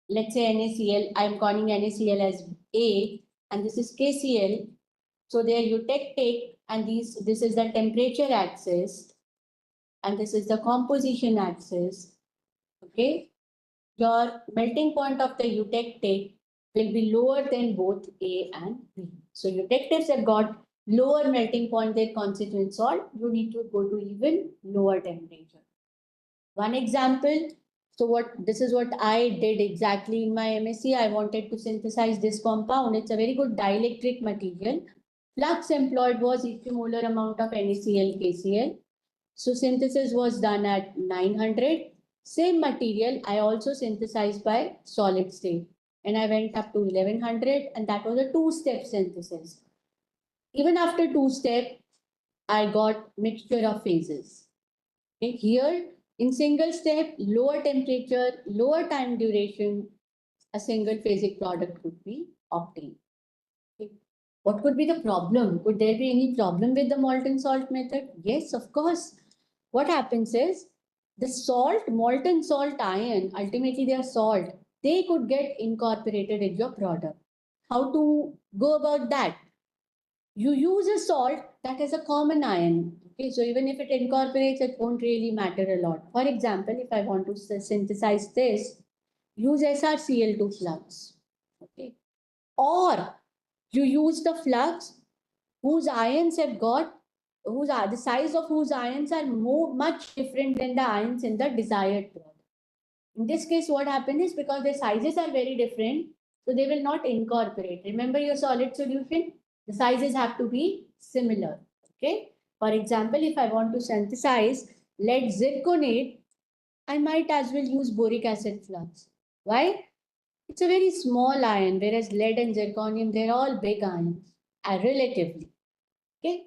let's say NaCl, I'm calling NaCl as A, and this is KCl. So there you take, and this is the temperature axis, and this is the composition axis. Okay, your melting point of the eutectic will be lower than both A and B. So eutectics have got lower melting point than constituent salt. You need to go to even lower temperature. One example, So this is what I did exactly in my MSc. I wanted to synthesize this compound. It's a very good dielectric material. Flux employed was equimolar amount of NaCl, KCl. So synthesis was done at 900. Same material I also synthesized by solid state. And I went up to 1100, and that was a two-step synthesis. Even after two-step, I got mixture of phases. Okay, here in single step, lower temperature, lower time duration, a single phasic product could be obtained. Okay. What could be the problem? Could there be any problem with the molten salt method? Yes, of course. What happens is the salt, molten salt ion, ultimately they are salt, they could get incorporated in your product. How to go about that? You use a salt that has a common ion. Okay, so even if it incorporates, it won't really matter a lot. For example, if I want to synthesize this, use SrCl2 flux. Okay, or you use the flux whose ions have got whose are the size of whose ions are much different than the ions in the desired product. In this case, what happened is because the sizes are very different, so they will not incorporate. Remember your solid solution, the sizes have to be similar. Okay. For example, if I want to synthesize lead zirconate, I might as well use boric acid flux. Why? It's a very small ion, whereas lead and zirconium, they're all big ions, relatively. Okay.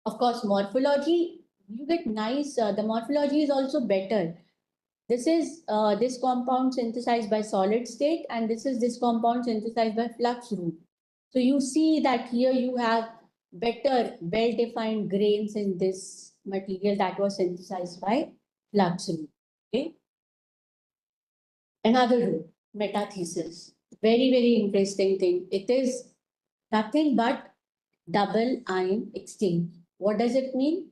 Of course, morphology, you get nice, the morphology is also better. This is this compound synthesized by solid state, and this compound synthesized by flux route. So you see that here you have better, well-defined grains in this material that was synthesized by flux route. Okay. Another route, metathesis. Very, very interesting thing. It is nothing but double ion exchange. What does it mean?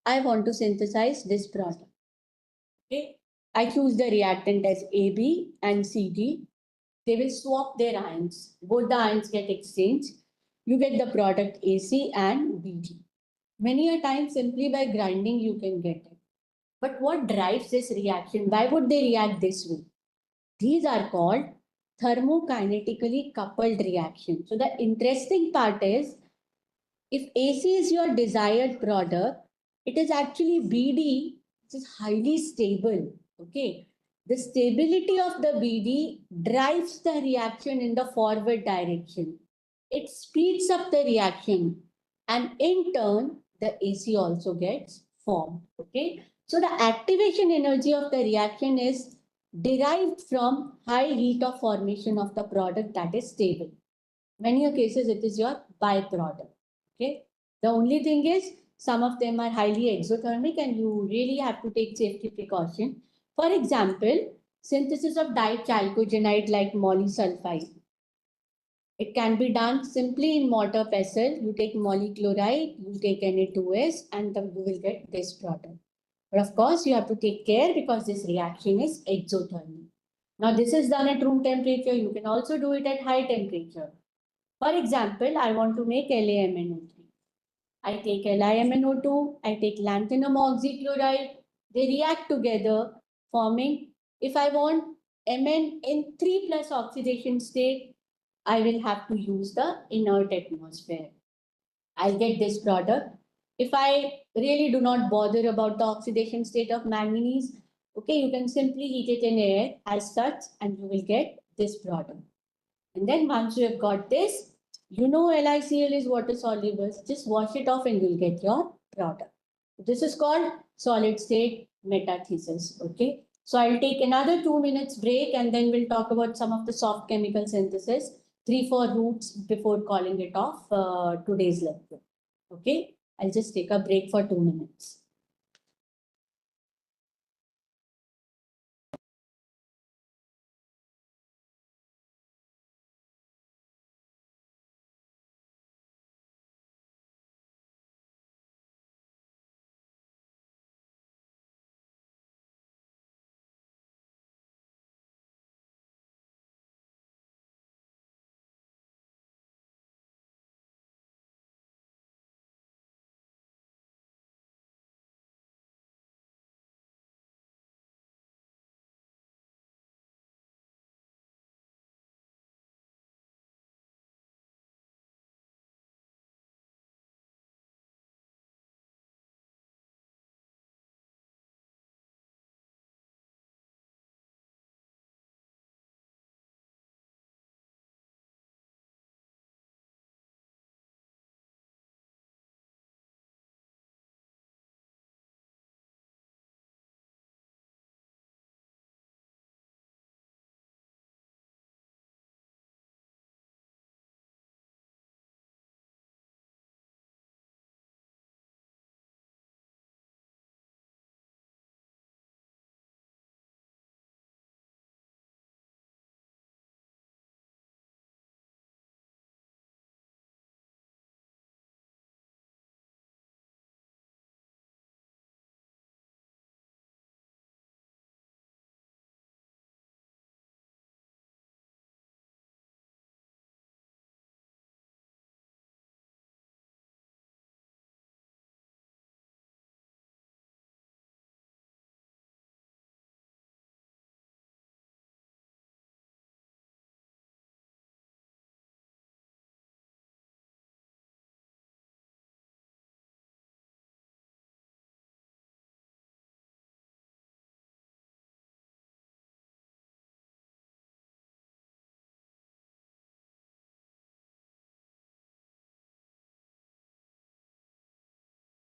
I want to synthesize this product. Okay. I choose the reactant as AB and CD. They will swap their ions. Both the ions get exchanged. You get the product AC and BD. Many a time, simply by grinding, you can get it. But what drives this reaction? Why would they react this way? These are called thermokinetically coupled reactions. So the interesting part is, if AC is your desired product, it is actually BD, which is highly stable. Okay. The stability of the BD drives the reaction in the forward direction. It speeds up the reaction, and in turn, the AC also gets formed. Okay. So the activation energy of the reaction is derived from high heat of formation of the product that is stable. Many cases, it is your byproduct. Okay. The only thing is, some of them are highly exothermic and you really have to take safety precaution. For example, synthesis of dichalcogenide like molysulfide. It can be done simply in mortar pestle. You take molychloride, you take Na2S, and then you will get this product. But of course, you have to take care because this reaction is exothermic. Now, this is done at room temperature. You can also do it at high temperature. For example, I want to make LaMNO3. I take LiMNO2, I take lanthanum oxychloride. They react together, forming, if I want Mn in 3 plus oxidation state, I will have to use the inert atmosphere. I'll get this product. If I really do not bother about the oxidation state of manganese, okay, you can simply heat it in air as such, and you will get this product. And then once you have got this, you know LiCl is water soluble. Just wash it off and you'll get your product. This is called solid state metathesis. Okay. So I'll take another 2 minutes break and then we'll talk about some of the soft chemical synthesis, 3-4 routes before calling it off today's lecture. Okay. I'll just take a break for 2 minutes.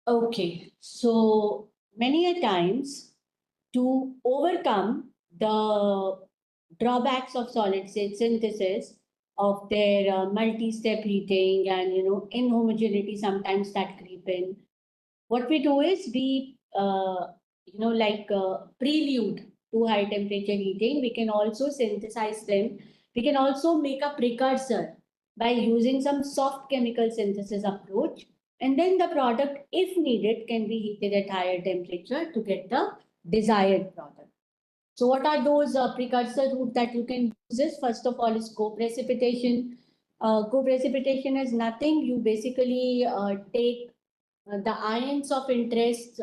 Okay, so many a times to overcome the drawbacks of solid state synthesis of their multi-step heating and inhomogeneity sometimes that creep in. What we do is we prelude to high temperature heating. We can also synthesize them. We can also make a precursor by using some soft chemical synthesis approach, and then the product, if needed, can be heated at higher temperature to get the desired product. So what are those precursor route that you can use? This first of all is co-precipitation. Co-precipitation is nothing. You basically take the ions of interest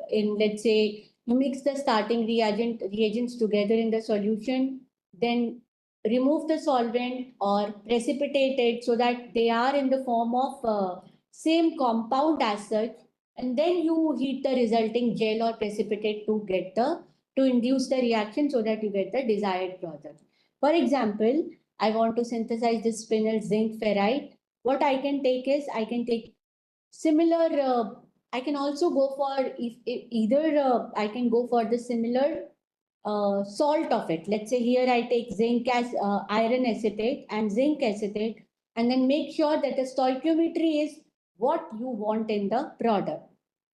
in, let's say, you mix the starting reagents together in the solution, then remove the solvent or precipitate it so that they are in the form of same compound as such, and then you heat the resulting gel or precipitate to induce the reaction so that you get the desired product. For example, I want to synthesize this spinel zinc ferrite. What I can take is I can take similar, I can also go for, if either I can go for the similar salt of it. Let's say here I take zinc as iron acetate and zinc acetate, and then make sure that the stoichiometry is what you want in the product.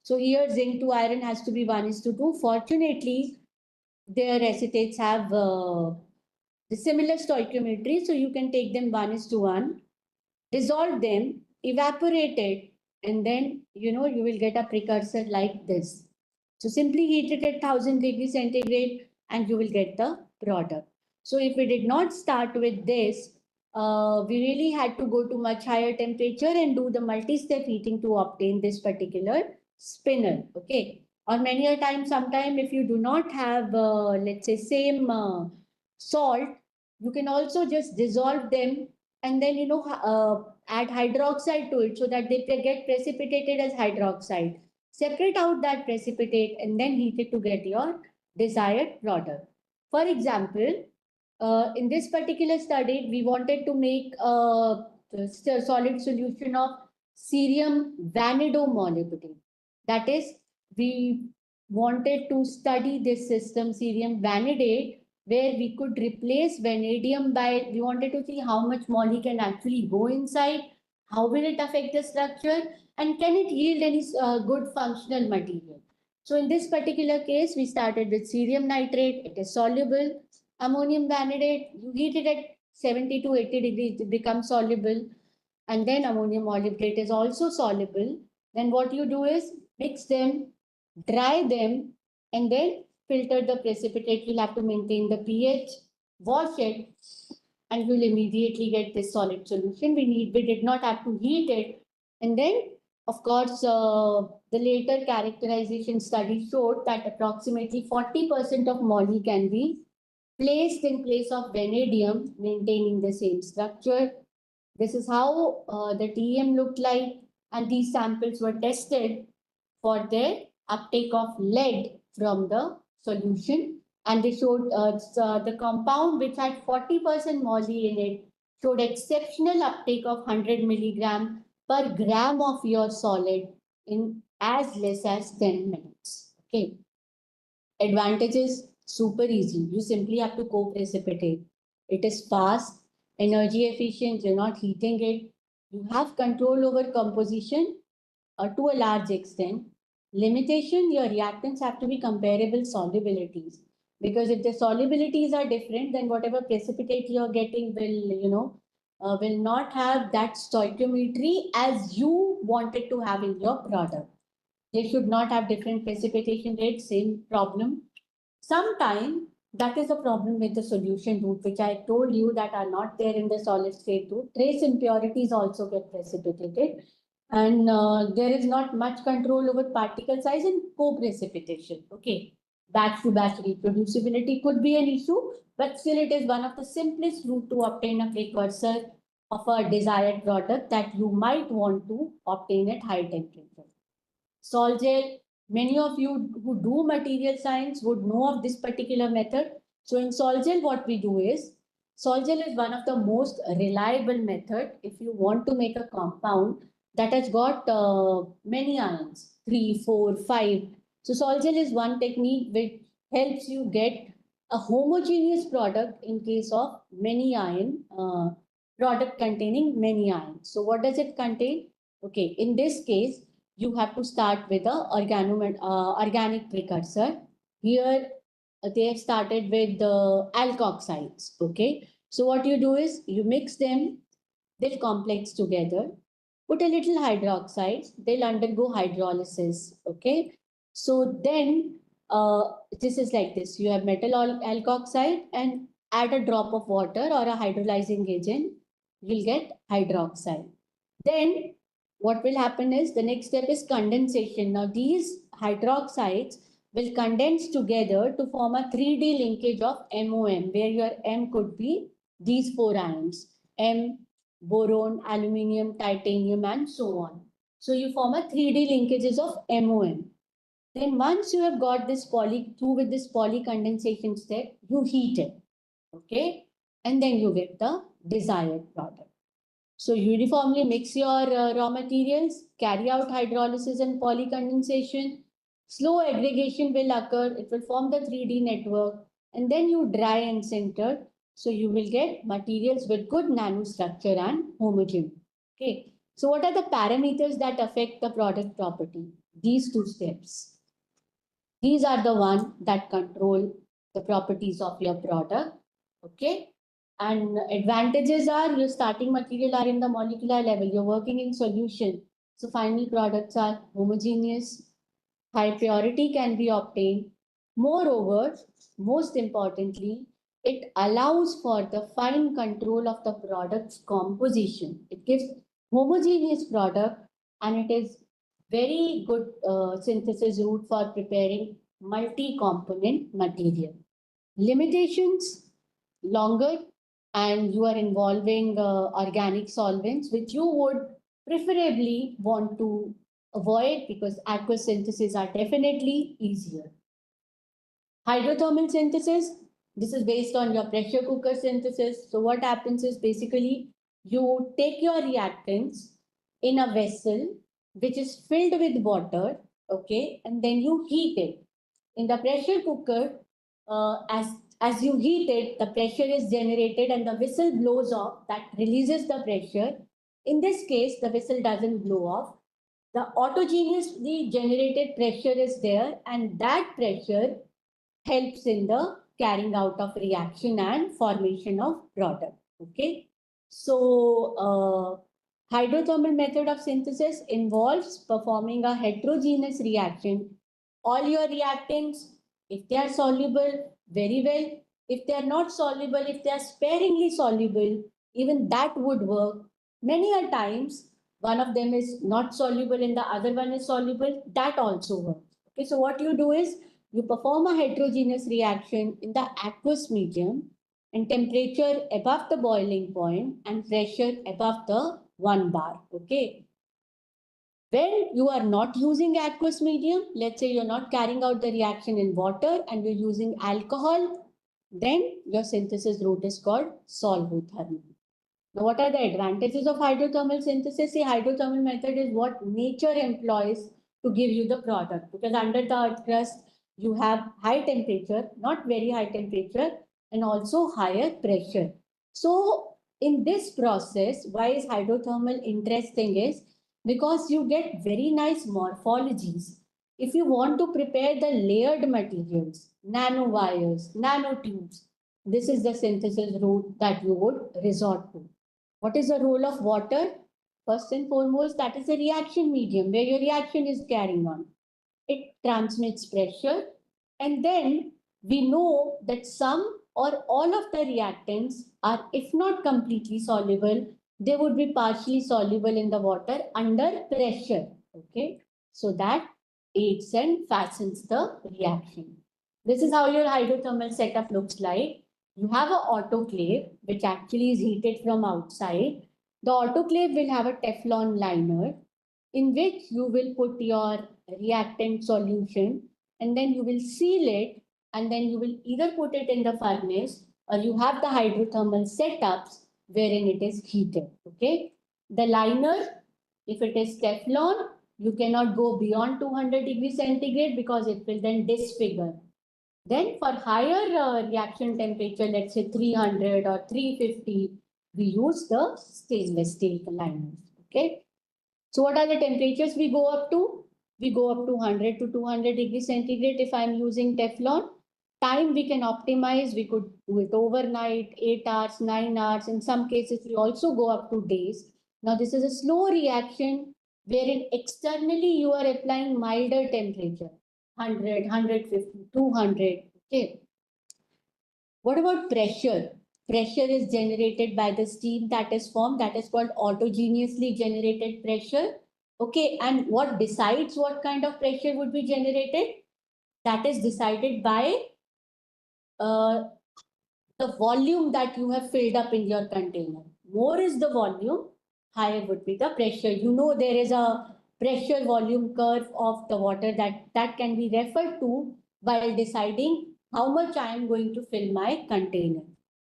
So here zinc to iron has to be 1:2. Fortunately, their acetates have the similar stoichiometry, so you can take them 1:1, dissolve them, evaporate it, and then you will get a precursor like this. So simply heat it at 1000 degrees centigrade and you will get the product. So if we did not start with this, we really had to go to much higher temperature and do the multi-step heating to obtain this particular spinel. Okay. Or many a time, sometime if you do not have, let's say, same salt, you can also just dissolve them and then add hydroxide to it so that they get precipitated as hydroxide. Separate out that precipitate and then heat it to get your desired product. For example, in this particular study, we wanted to make a solid solution of cerium vanadium. That is, we wanted to study this system, cerium vanadate, where we could replace vanadium by, we wanted to see how much moly can actually go inside, how will it affect the structure, and can it yield any good functional material. So in this particular case, we started with cerium nitrate. It is soluble. Ammonium vanadate, you heat it at 70 to 80 degrees, it becomes soluble. And then ammonium molybdate is also soluble. Then what you do is mix them, dry them, and then filter the precipitate. You'll have to maintain the pH, wash it, and you'll immediately get this solid solution. We did not have to heat it. And then, of course, the later characterization study showed that approximately 40% of moly can be placed in place of vanadium, maintaining the same structure. This is how the TM looked like, and these samples were tested for their uptake of lead from the solution. And they showed the compound, which had 40% moly in it, showed exceptional uptake of 100 milligram per gram of your solid in as less as 10 minutes. Okay. Advantages, super easy. You simply have to co-precipitate. It is fast, energy efficient, you're not heating it. You have control over composition to a large extent. Limitation, your reactants have to be comparable solubilities. Because if the solubilities are different, then whatever precipitate you're getting will not have that stoichiometry as you wanted to have in your product. They should not have different precipitation rates, same problem. Sometime that is a problem with the solution route, which I told you that are not there in the solid state route. Trace impurities also get precipitated, and there is not much control over particle size and co-precipitation. Okay, batch to batch reproducibility could be an issue, but still it is one of the simplest route to obtain a precursor of a desired product that you might want to obtain at high temperature. Sol gel, many of you who do material science would know of this particular method. So in sol gel, what we do is, sol gel is one of the most reliable method if you want to make a compound that has got many ions. 3, 4, 5. So salt gel is one technique which helps you get a homogeneous product in case of many ion product containing many ions. So what does it contain? Okay, in this case, you have to start with a organic precursor. Here they have started with the alkoxides. Okay, so what you do is you mix them, they'll complex together, put a little hydroxides, they'll undergo hydrolysis. Okay, so then this is like this: you have metal alkoxide and add a drop of water or a hydrolyzing agent, you'll get hydroxide. Then what will happen is the next step is condensation. Now these hydroxides will condense together to form a 3D linkage of MOM, where your M could be these four ions: M, boron, aluminium, titanium, and so on. So you form a 3D linkages of MOM. Then once you have got this through with this poly condensation step, you heat it, okay? And then you get the desired product. So uniformly mix your raw materials, carry out hydrolysis and polycondensation. Slow aggregation will occur. It will form the 3D network, and then you dry and sinter. So you will get materials with good nanostructure and homogeneity. Okay. So what are the parameters that affect the product property? These two steps. These are the one that control the properties of your product. Okay. And advantages are your starting material are in the molecular level. You're working in solution. So final products are homogeneous. High purity can be obtained. Moreover, most importantly, it allows for the fine control of the product's composition. It gives homogeneous product, and it is very good synthesis route for preparing multi-component material. Limitations: longer, and you are involving organic solvents, which you would preferably want to avoid because aqueous synthesis are definitely easier. Hydrothermal synthesis, this is based on your pressure cooker synthesis. So what happens is basically you take your reactants in a vessel which is filled with water, okay, and then you heat it. In the pressure cooker, as you heat it, the pressure is generated and the whistle blows off. That releases the pressure. In this case, the whistle doesn't blow off. The autogeneously generated pressure is there, and that pressure helps in the carrying out of reaction and formation of product. Okay. So, hydrothermal method of synthesis involves performing a heterogeneous reaction. All your reactants, if they are soluble, very well. If they are not soluble, if they are sparingly soluble, even that would work. Many a times, one of them is not soluble and the other one is soluble, that also works. Okay, so what you do is you perform a heterogeneous reaction in the aqueous medium and temperature above the boiling point and pressure above the 1 bar. Okay. When you are not using aqueous medium, let's say you're not carrying out the reaction in water and you're using alcohol, then your synthesis route is called solvothermal. Now, what are the advantages of hydrothermal synthesis? The hydrothermal method is what nature employs to give you the product, because under the earth crust, you have high temperature, not very high temperature, and also higher pressure. So, in this process, why is hydrothermal interesting is because you get very nice morphologies. If you want to prepare the layered materials, nanowires, nanotubes, this is the synthesis route that you would resort to. What is the role of water? First and foremost, that is a reaction medium where your reaction is carrying on. It transmits pressure, and then we know that some or all of the reactants are, if not completely soluble, they would be partially soluble in the water under pressure. Okay, so that aids and fastens the reaction. This is how your hydrothermal setup looks like. You have an autoclave, which actually is heated from outside. The autoclave will have a Teflon liner in which you will put your reactant solution, and then you will seal it, and then you will either put it in the furnace or you have the hydrothermal setups wherein it is heated. Okay. The liner, if it is Teflon, You cannot go beyond 200 degrees centigrade because it will then disfigure. Then for higher reaction temperature, let's say 300 or 350, we use the stainless steel liners. Okay. So what are the temperatures we go up to? We go up to 100 to 200 degrees centigrade if I'm using Teflon. Time we can optimize, we could do it overnight, 8 hours, 9 hours. In some cases, we also go up to days. Now, this is a slow reaction wherein externally you are applying milder temperature, 100, 150, 200. Okay. What about pressure? Pressure is generated by the steam that is formed, that is called autogeneously generated pressure. Okay, and what decides what kind of pressure would be generated? That is decided by uh, the volume that you have filled up in your container. More is the volume, higher would be the pressure. You know there is a pressure volume curve of the water that can be referred to while deciding how much I am going to fill my container.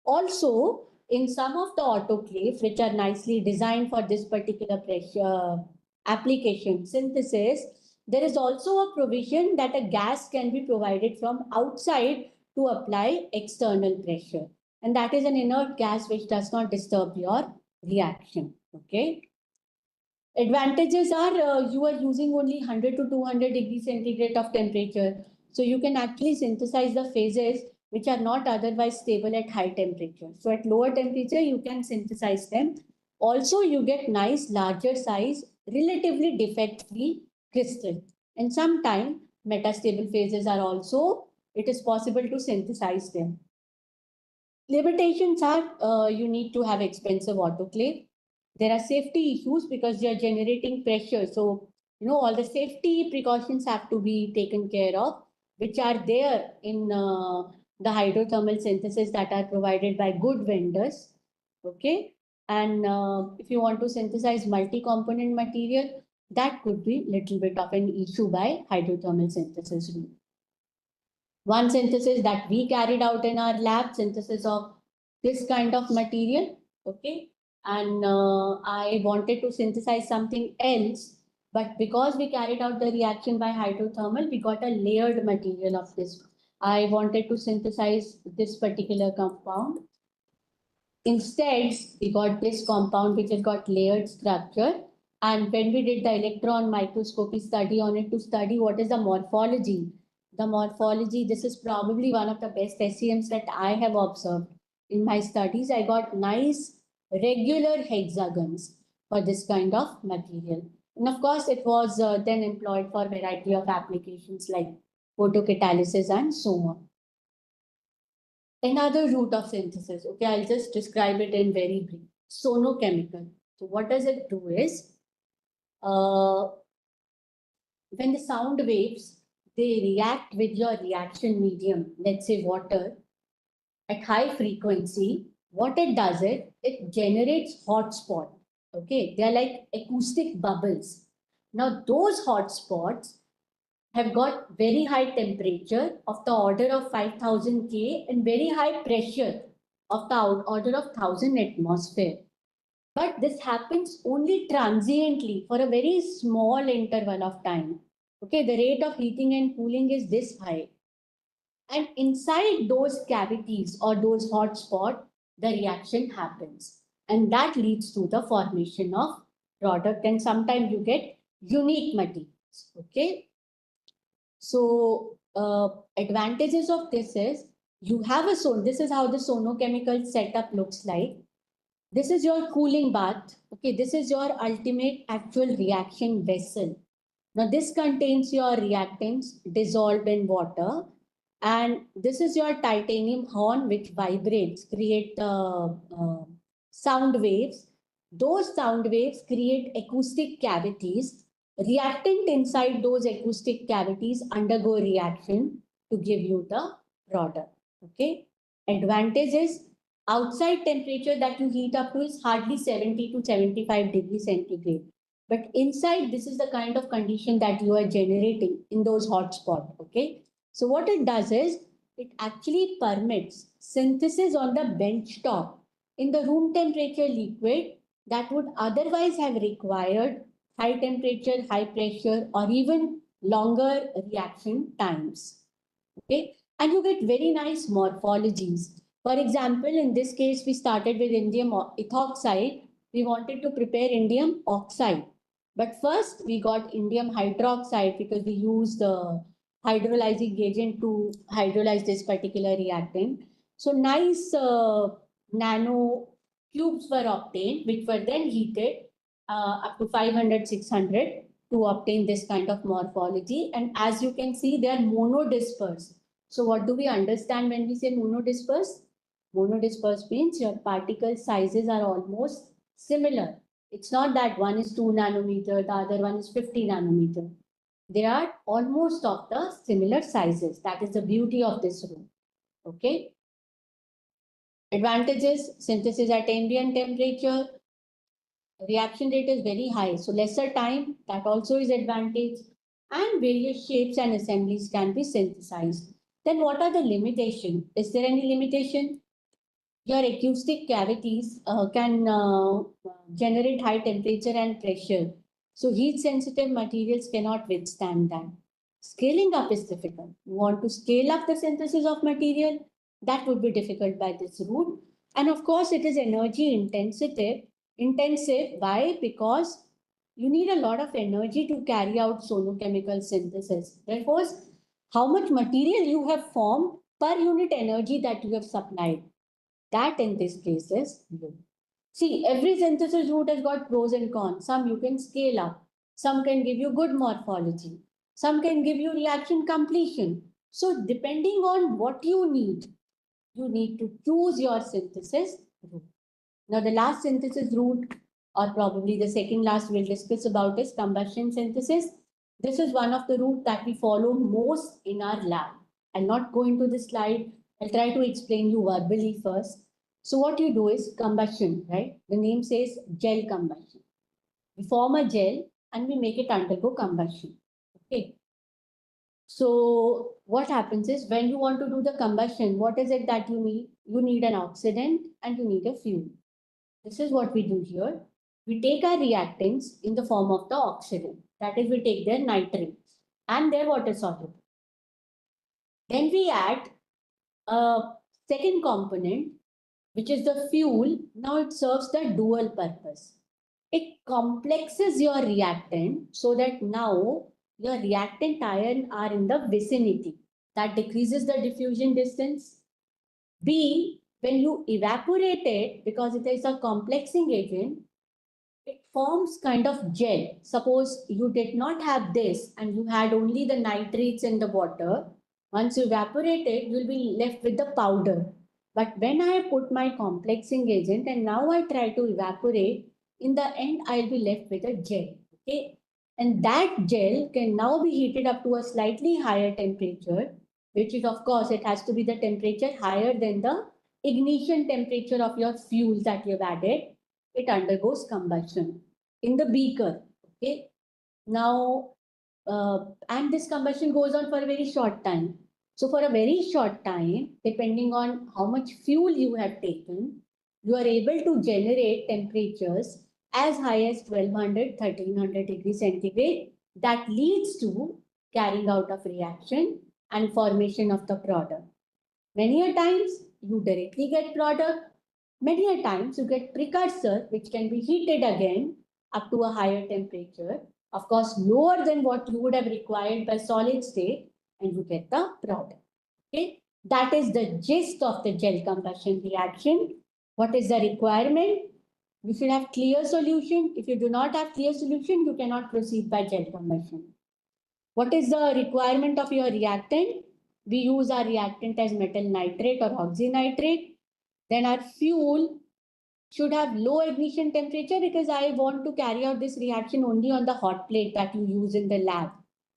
Also, in some of the autoclaves, which are nicely designed for this particular pressure application synthesis, there is also a provision that a gas can be provided from outside to apply external pressure. And that is an inert gas which does not disturb your reaction. Okay. Advantages are you are using only 100 to 200 degrees centigrade of temperature. So you can actually synthesize the phases which are not otherwise stable at high temperature. So at lower temperature, you can synthesize them. Also, you get nice larger size, relatively defect-free crystal. And sometimes metastable phases are also, it is possible to synthesize them. Limitations are you need to have expensive autoclave. There are safety issues because you are generating pressure. So, all the safety precautions have to be taken care of, which are there in the hydrothermal synthesis that are provided by good vendors. Okay. And if you want to synthesize multi-component material, that could be little bit of an issue by hydrothermal synthesis route. One synthesis that we carried out in our lab, synthesis of this kind of material, okay? And I wanted to synthesize something else, but because we carried out the reaction by hydrothermal, we got a layered material of this. I wanted to synthesize this particular compound. Instead, we got this compound which has got layered structure. And when we did the electron microscopy study on it to study what is the morphology, this is probably one of the best SEMs that I have observed. In my studies, I got nice regular hexagons for this kind of material. And of course, it was then employed for a variety of applications like photocatalysis and so on. Another route of synthesis, okay, I'll just describe it in very brief. Sonochemical. So what does it do is, when the sound waves, they react with your reaction medium, let's say water, at high frequency, what it does it generates hot spot. Okay, they're like acoustic bubbles. Now those hot spots have got very high temperature of the order of 5000 K and very high pressure of the order of 1000 atmosphere. But this happens only transiently for a very small interval of time. Okay, the rate of heating and cooling is this high. And inside those cavities or those hot spots, the reaction happens. And that leads to the formation of product. And sometimes you get unique materials. Okay. So advantages of this is you have this is how the sonochemical setup looks like. This is your cooling bath. Okay, this is your ultimate actual reaction vessel. Now this contains your reactants dissolved in water, and this is your titanium horn which vibrates, create sound waves. Those sound waves create acoustic cavities. Reactant inside those acoustic cavities undergo reaction to give you the product. Okay. Advantage is outside temperature that you heat up to is hardly 70 to 75 degrees centigrade. But inside, this is the kind of condition that you are generating in those hot spots. Okay. So what it does is it actually permits synthesis on the bench top in the room temperature liquid that would otherwise have required high temperature, high pressure, or even longer reaction times. Okay, and you get very nice morphologies. For example, in this case, we started with indium ethoxide. We wanted to prepare indium oxide. But first, we got indium hydroxide because we used the hydrolyzing agent to hydrolyze this particular reactant. So nice nano cubes were obtained, which were then heated up to 500, 600 to obtain this kind of morphology. And as you can see, they are monodisperse. So what do we understand when we say monodisperse? Monodisperse means your particle sizes are almost similar. It's not that one is 2 nanometer, the other one is 50 nanometer. They are almost of the similar sizes. That is the beauty of this rule. Okay. Advantages: synthesis at ambient temperature, reaction rate is very high, so lesser time, that also is advantage, and various shapes and assemblies can be synthesized. Then what are the limitations? Is there any limitation? Your acoustic cavities can generate high temperature and pressure. So heat sensitive materials cannot withstand that. Scaling up is difficult. You want to scale up the synthesis of material, that would be difficult by this route. And of course, it is energy intensive. Why? Because you need a lot of energy to carry out sonochemical synthesis. Therefore, how much material you have formed per unit energy that you have supplied, that in this case is low. See, every synthesis route has got pros and cons. Some you can scale up, some can give you good morphology, some can give you reaction completion. So, depending on what you need to choose your synthesis route. Now, the last synthesis route, or probably the second last we'll discuss about, is combustion synthesis. This is one of the route that we follow most in our lab. I'll not go into the slide. I'll try to explain you verbally first. So what you do is combustion, right? The name says gel combustion. We form a gel and we make it undergo combustion. Okay. So what happens is when you want to do the combustion, what is it that you need? You need an oxidant and you need a fuel. This is what we do here. We take our reactants in the form of the oxidant. That is, we take their nitrates and their water soluble. Then we add a second component, which is the fuel. Now it serves the dual purpose. It complexes your reactant so that now your reactant ion are in the vicinity. That decreases the diffusion distance. B, when you evaporate it, because it is a complexing agent, it forms kind of gel. Suppose you did not have this and you had only the nitrates in the water. Once you evaporate it, you'll be left with the powder. But when I put my complexing agent and now I try to evaporate, in the end, I'll be left with a gel. Okay. And that gel can now be heated up to a slightly higher temperature, which is, of course, it has to be the temperature higher than the ignition temperature of your fuel that you've added. It undergoes combustion in the beaker. Okay. Now, and this combustion goes on for a very short time. So for a very short time, depending on how much fuel you have taken, you are able to generate temperatures as high as 1200, 1300 degrees centigrade. That leads to carrying out of reaction and formation of the product. Many a times you directly get product. Many a times you get precursor, which can be heated again up to a higher temperature, of course, lower than what you would have required by solid state, and you get the product. Okay, that is the gist of the gel combustion reaction. What is the requirement? You should have clear solution. If you do not have clear solution, you cannot proceed by gel combustion. What is the requirement of your reactant? We use our reactant as metal nitrate or oxynitrate. Then our fuel should have low ignition temperature because I want to carry out this reaction only on the hot plate that you use in the lab.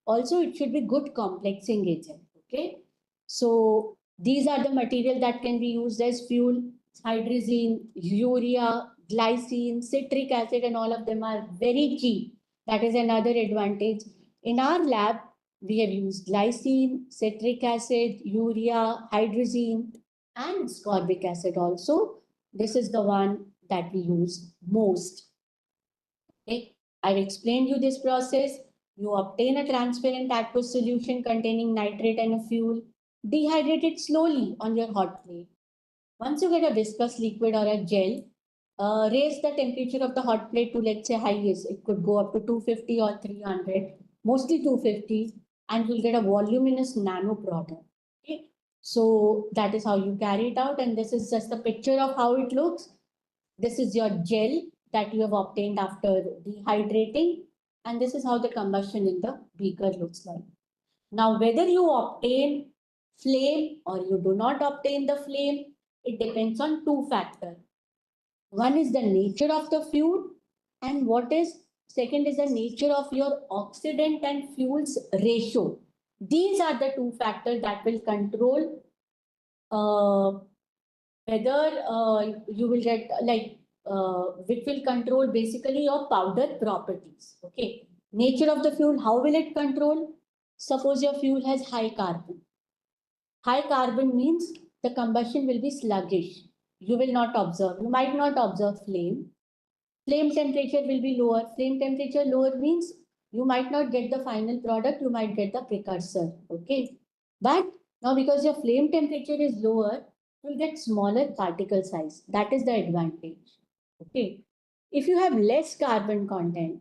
Also, it should be good complexing agent. Okay. So these are the material that can be used as fuel: hydrazine, urea, glycine, citric acid, and all of them are very cheap. That is another advantage. In our lab, we have used glycine, citric acid, urea, hydrazine, and ascorbic acid also. This is the one that we use most. Okay. I've explained you this process. You obtain a transparent aqueous solution containing nitrate and a fuel, dehydrate it slowly on your hot plate. Once you get a viscous liquid or a gel, raise the temperature of the hot plate to, let's say, highest. It could go up to 250 or 300, mostly 250, and you'll get a voluminous nano product. Okay. So that is how you carry it out. And this is just a picture of how it looks. This is your gel that you have obtained after dehydrating. And this is how the combustion in the beaker looks like. Now, whether you obtain flame or you do not obtain the flame, it depends on two factors. One is the nature of the fuel, and second is the nature of your oxidant and fuels ratio. These are the two factors that will control whether you will get which will control basically your powder properties. Okay, nature of the fuel, how will it control? Suppose your fuel has high carbon. High carbon means the combustion will be sluggish. You will not observe. You might not observe flame. Flame temperature will be lower. Flame temperature lower means you might not get the final product. You might get the precursor. Okay. But now because your flame temperature is lower, you'll get smaller particle size. That is the advantage. Okay. If you have less carbon content,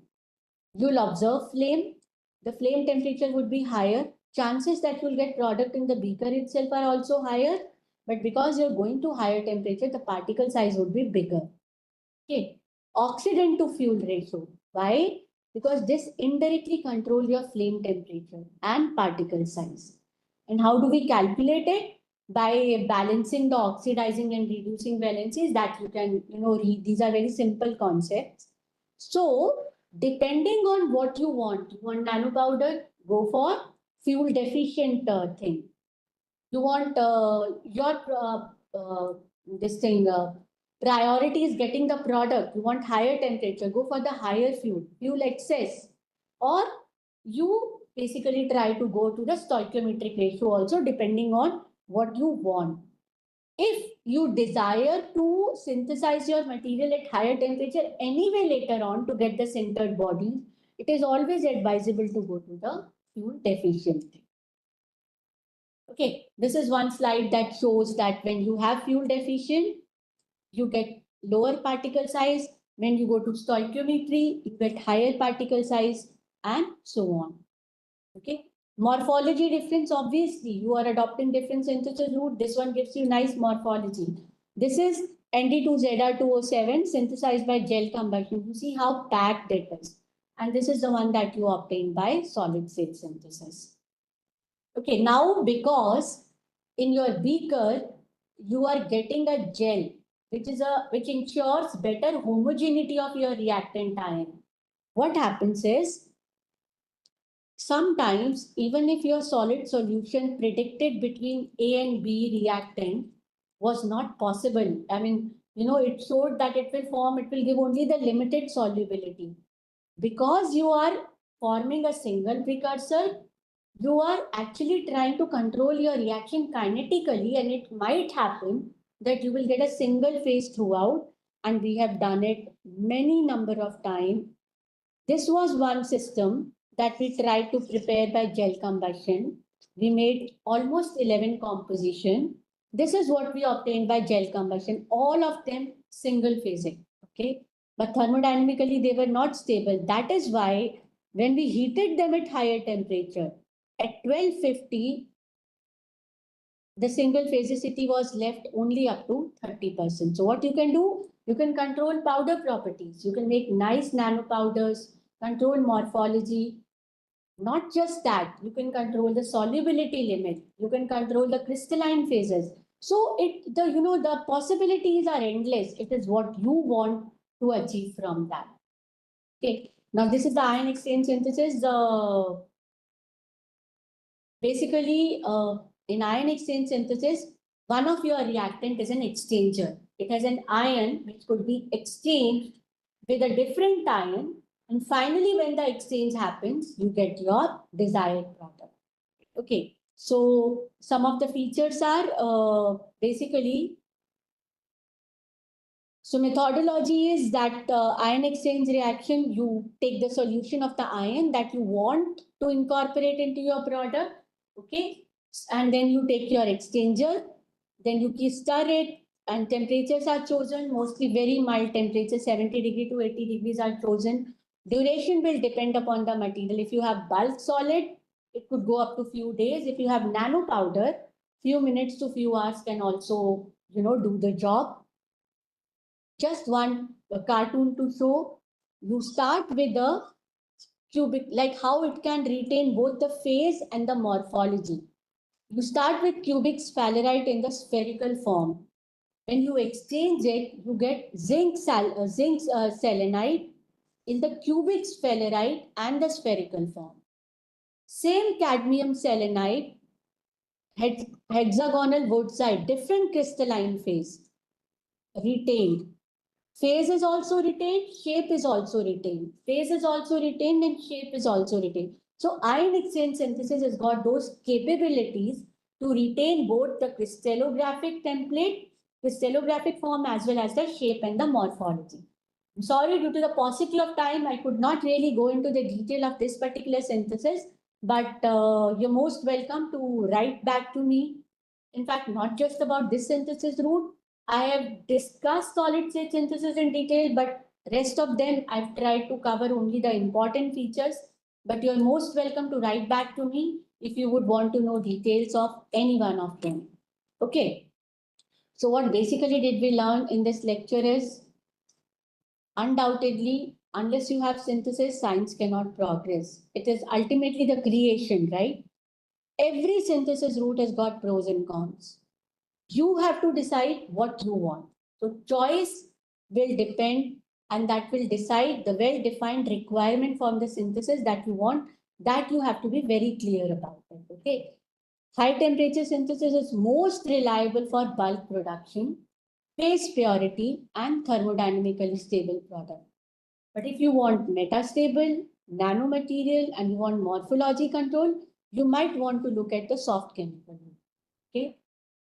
you'll observe flame. The flame temperature would be higher. Chances that you'll get product in the beaker itself are also higher. But because you're going to higher temperature, the particle size would be bigger. Okay. Oxidant to fuel ratio. Why? Because this indirectly controls your flame temperature and particle size. And how do we calculate it? By balancing the oxidizing and reducing valencies that you can, read. These are very simple concepts. So, depending on what you want nanopowder, go for fuel deficient thing. You want your this thing priority is getting the product. You want higher temperature, go for the higher fuel excess, or you basically try to go to the stoichiometric ratio also, depending on what you want. If you desire to synthesize your material at higher temperature anyway later on to get the sintered bodies, it is always advisable to go to the fuel deficient thing. Okay, this is one slide that shows that when you have fuel deficient, you get lower particle size. When you go to stoichiometry, you get higher particle size and so on. Okay, morphology difference, obviously, you are adopting different synthesis route. This one gives you nice morphology. This is ND2ZR207 synthesized by gel combustion. You see how packed it is. And this is the one that you obtain by solid state synthesis. Okay, now because in your beaker, you are getting a gel, which ensures better homogeneity of your reactant ion. What happens is, sometimes even if your solid solution predicted between A and B reactant was not possible, I mean, it showed that it will give only the limited solubility. Because you are forming a single precursor, you are actually trying to control your reaction kinetically, and it might happen that you will get a single phase throughout, and we have done it many number of times. This was one system that we tried to prepare by gel combustion. We made almost 11 composition. This is what we obtained by gel combustion, all of them single phasic, okay? But thermodynamically, they were not stable. That is why when we heated them at higher temperature, at 1250, the single phasicity was left only up to 30%. So what you can do, you can control powder properties. You can make nice nanopowders, control morphology. Not just that, you can control the solubility limit. You can control the crystalline phases. So the possibilities are endless. It is what you want to achieve from that. Okay. Now this is the ion exchange synthesis. Basically, in ion exchange synthesis, one of your reactant is an exchanger. It has an ion which could be exchanged with a different ion. And finally, when the exchange happens, you get your desired product. Okay. So some of the features are basically So methodology is that ion exchange reaction, you take the solution of the ion that you want to incorporate into your product, okay? And then you take your exchanger, then you stir it, and temperatures are chosen, mostly very mild temperatures, 70 degree to 80 degrees are chosen. Duration will depend upon the material. If you have bulk solid, it could go up to few days. If you have nano powder, few minutes to few hours can also, do the job. Just one cartoon to show. You start with the cubic, like how it can retain both the phase and the morphology. You start with cubic sphalerite in the spherical form. When you exchange it, you get zinc selenite in the cubic sphalerite and the spherical form. Same cadmium selenite, hexagonal woodside, different crystalline phase, retained. Phase is also retained, shape is also retained. Phase is also retained and shape is also retained. So ion exchange synthesis has got those capabilities to retain both the crystallographic template, crystallographic form as well as the shape and the morphology. I'm sorry, due to the paucity of time, I could not really go into the detail of this particular synthesis, but you're most welcome to write back to me. In fact, not just about this synthesis route, I have discussed solid state synthesis in detail, but rest of them I've tried to cover only the important features. But you're most welcome to write back to me if you would want to know details of any one of them. Okay. So what basically did we learn in this lecture is undoubtedly, unless you have synthesis, science cannot progress. It is ultimately the creation, right? Every synthesis route has got pros and cons. You have to decide what you want. So choice will depend, and that will decide the well-defined requirement from the synthesis that you want, that you have to be very clear about it. Okay. High temperature synthesis is most reliable for bulk production, phase purity, and thermodynamically stable product. But if you want metastable, nanomaterial, and you want morphology control, you might want to look at the soft chemical. Okay.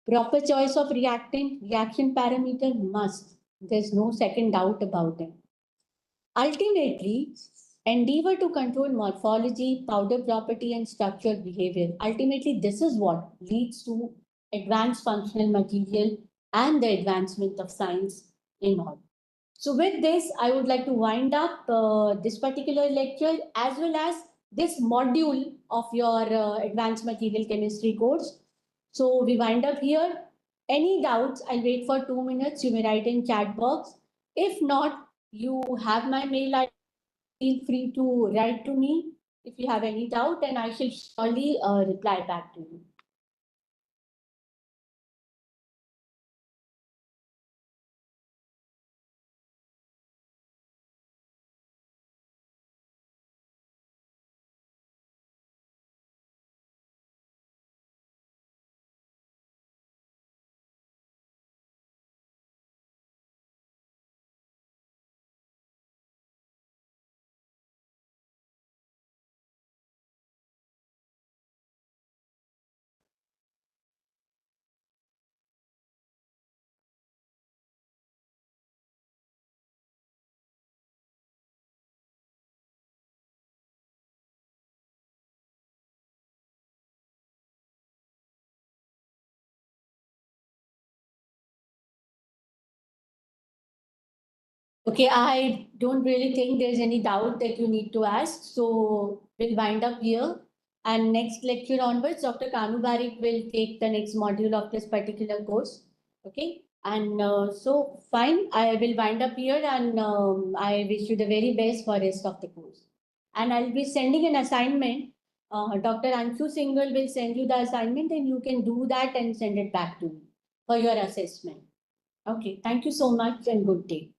Proper choice of reactant, reaction parameter must. There's no second doubt about it. Ultimately, endeavor to control morphology, powder property, and structural behavior. Ultimately, this is what leads to advanced functional material and the advancement of science in all. So with this, I would like to wind up this particular lecture as well as this module of your advanced material chemistry course. So we wind up here. Any doubts, I'll wait for 2 minutes. You may write in chat box. If not, you have my mail ID. Feel free to write to me if you have any doubt, and I shall surely reply back to you. Okay, I don't really think there's any doubt that you need to ask. So we'll wind up here. And next lecture onwards, Dr. Kanu Barik will take the next module of this particular course. Okay. And so fine, I will wind up here and I wish you the very best for rest of the course. And I'll be sending an assignment. Dr. Anshu Singhal will send you the assignment and you can do that and send it back to me for your assessment. Okay. Thank you so much and good day.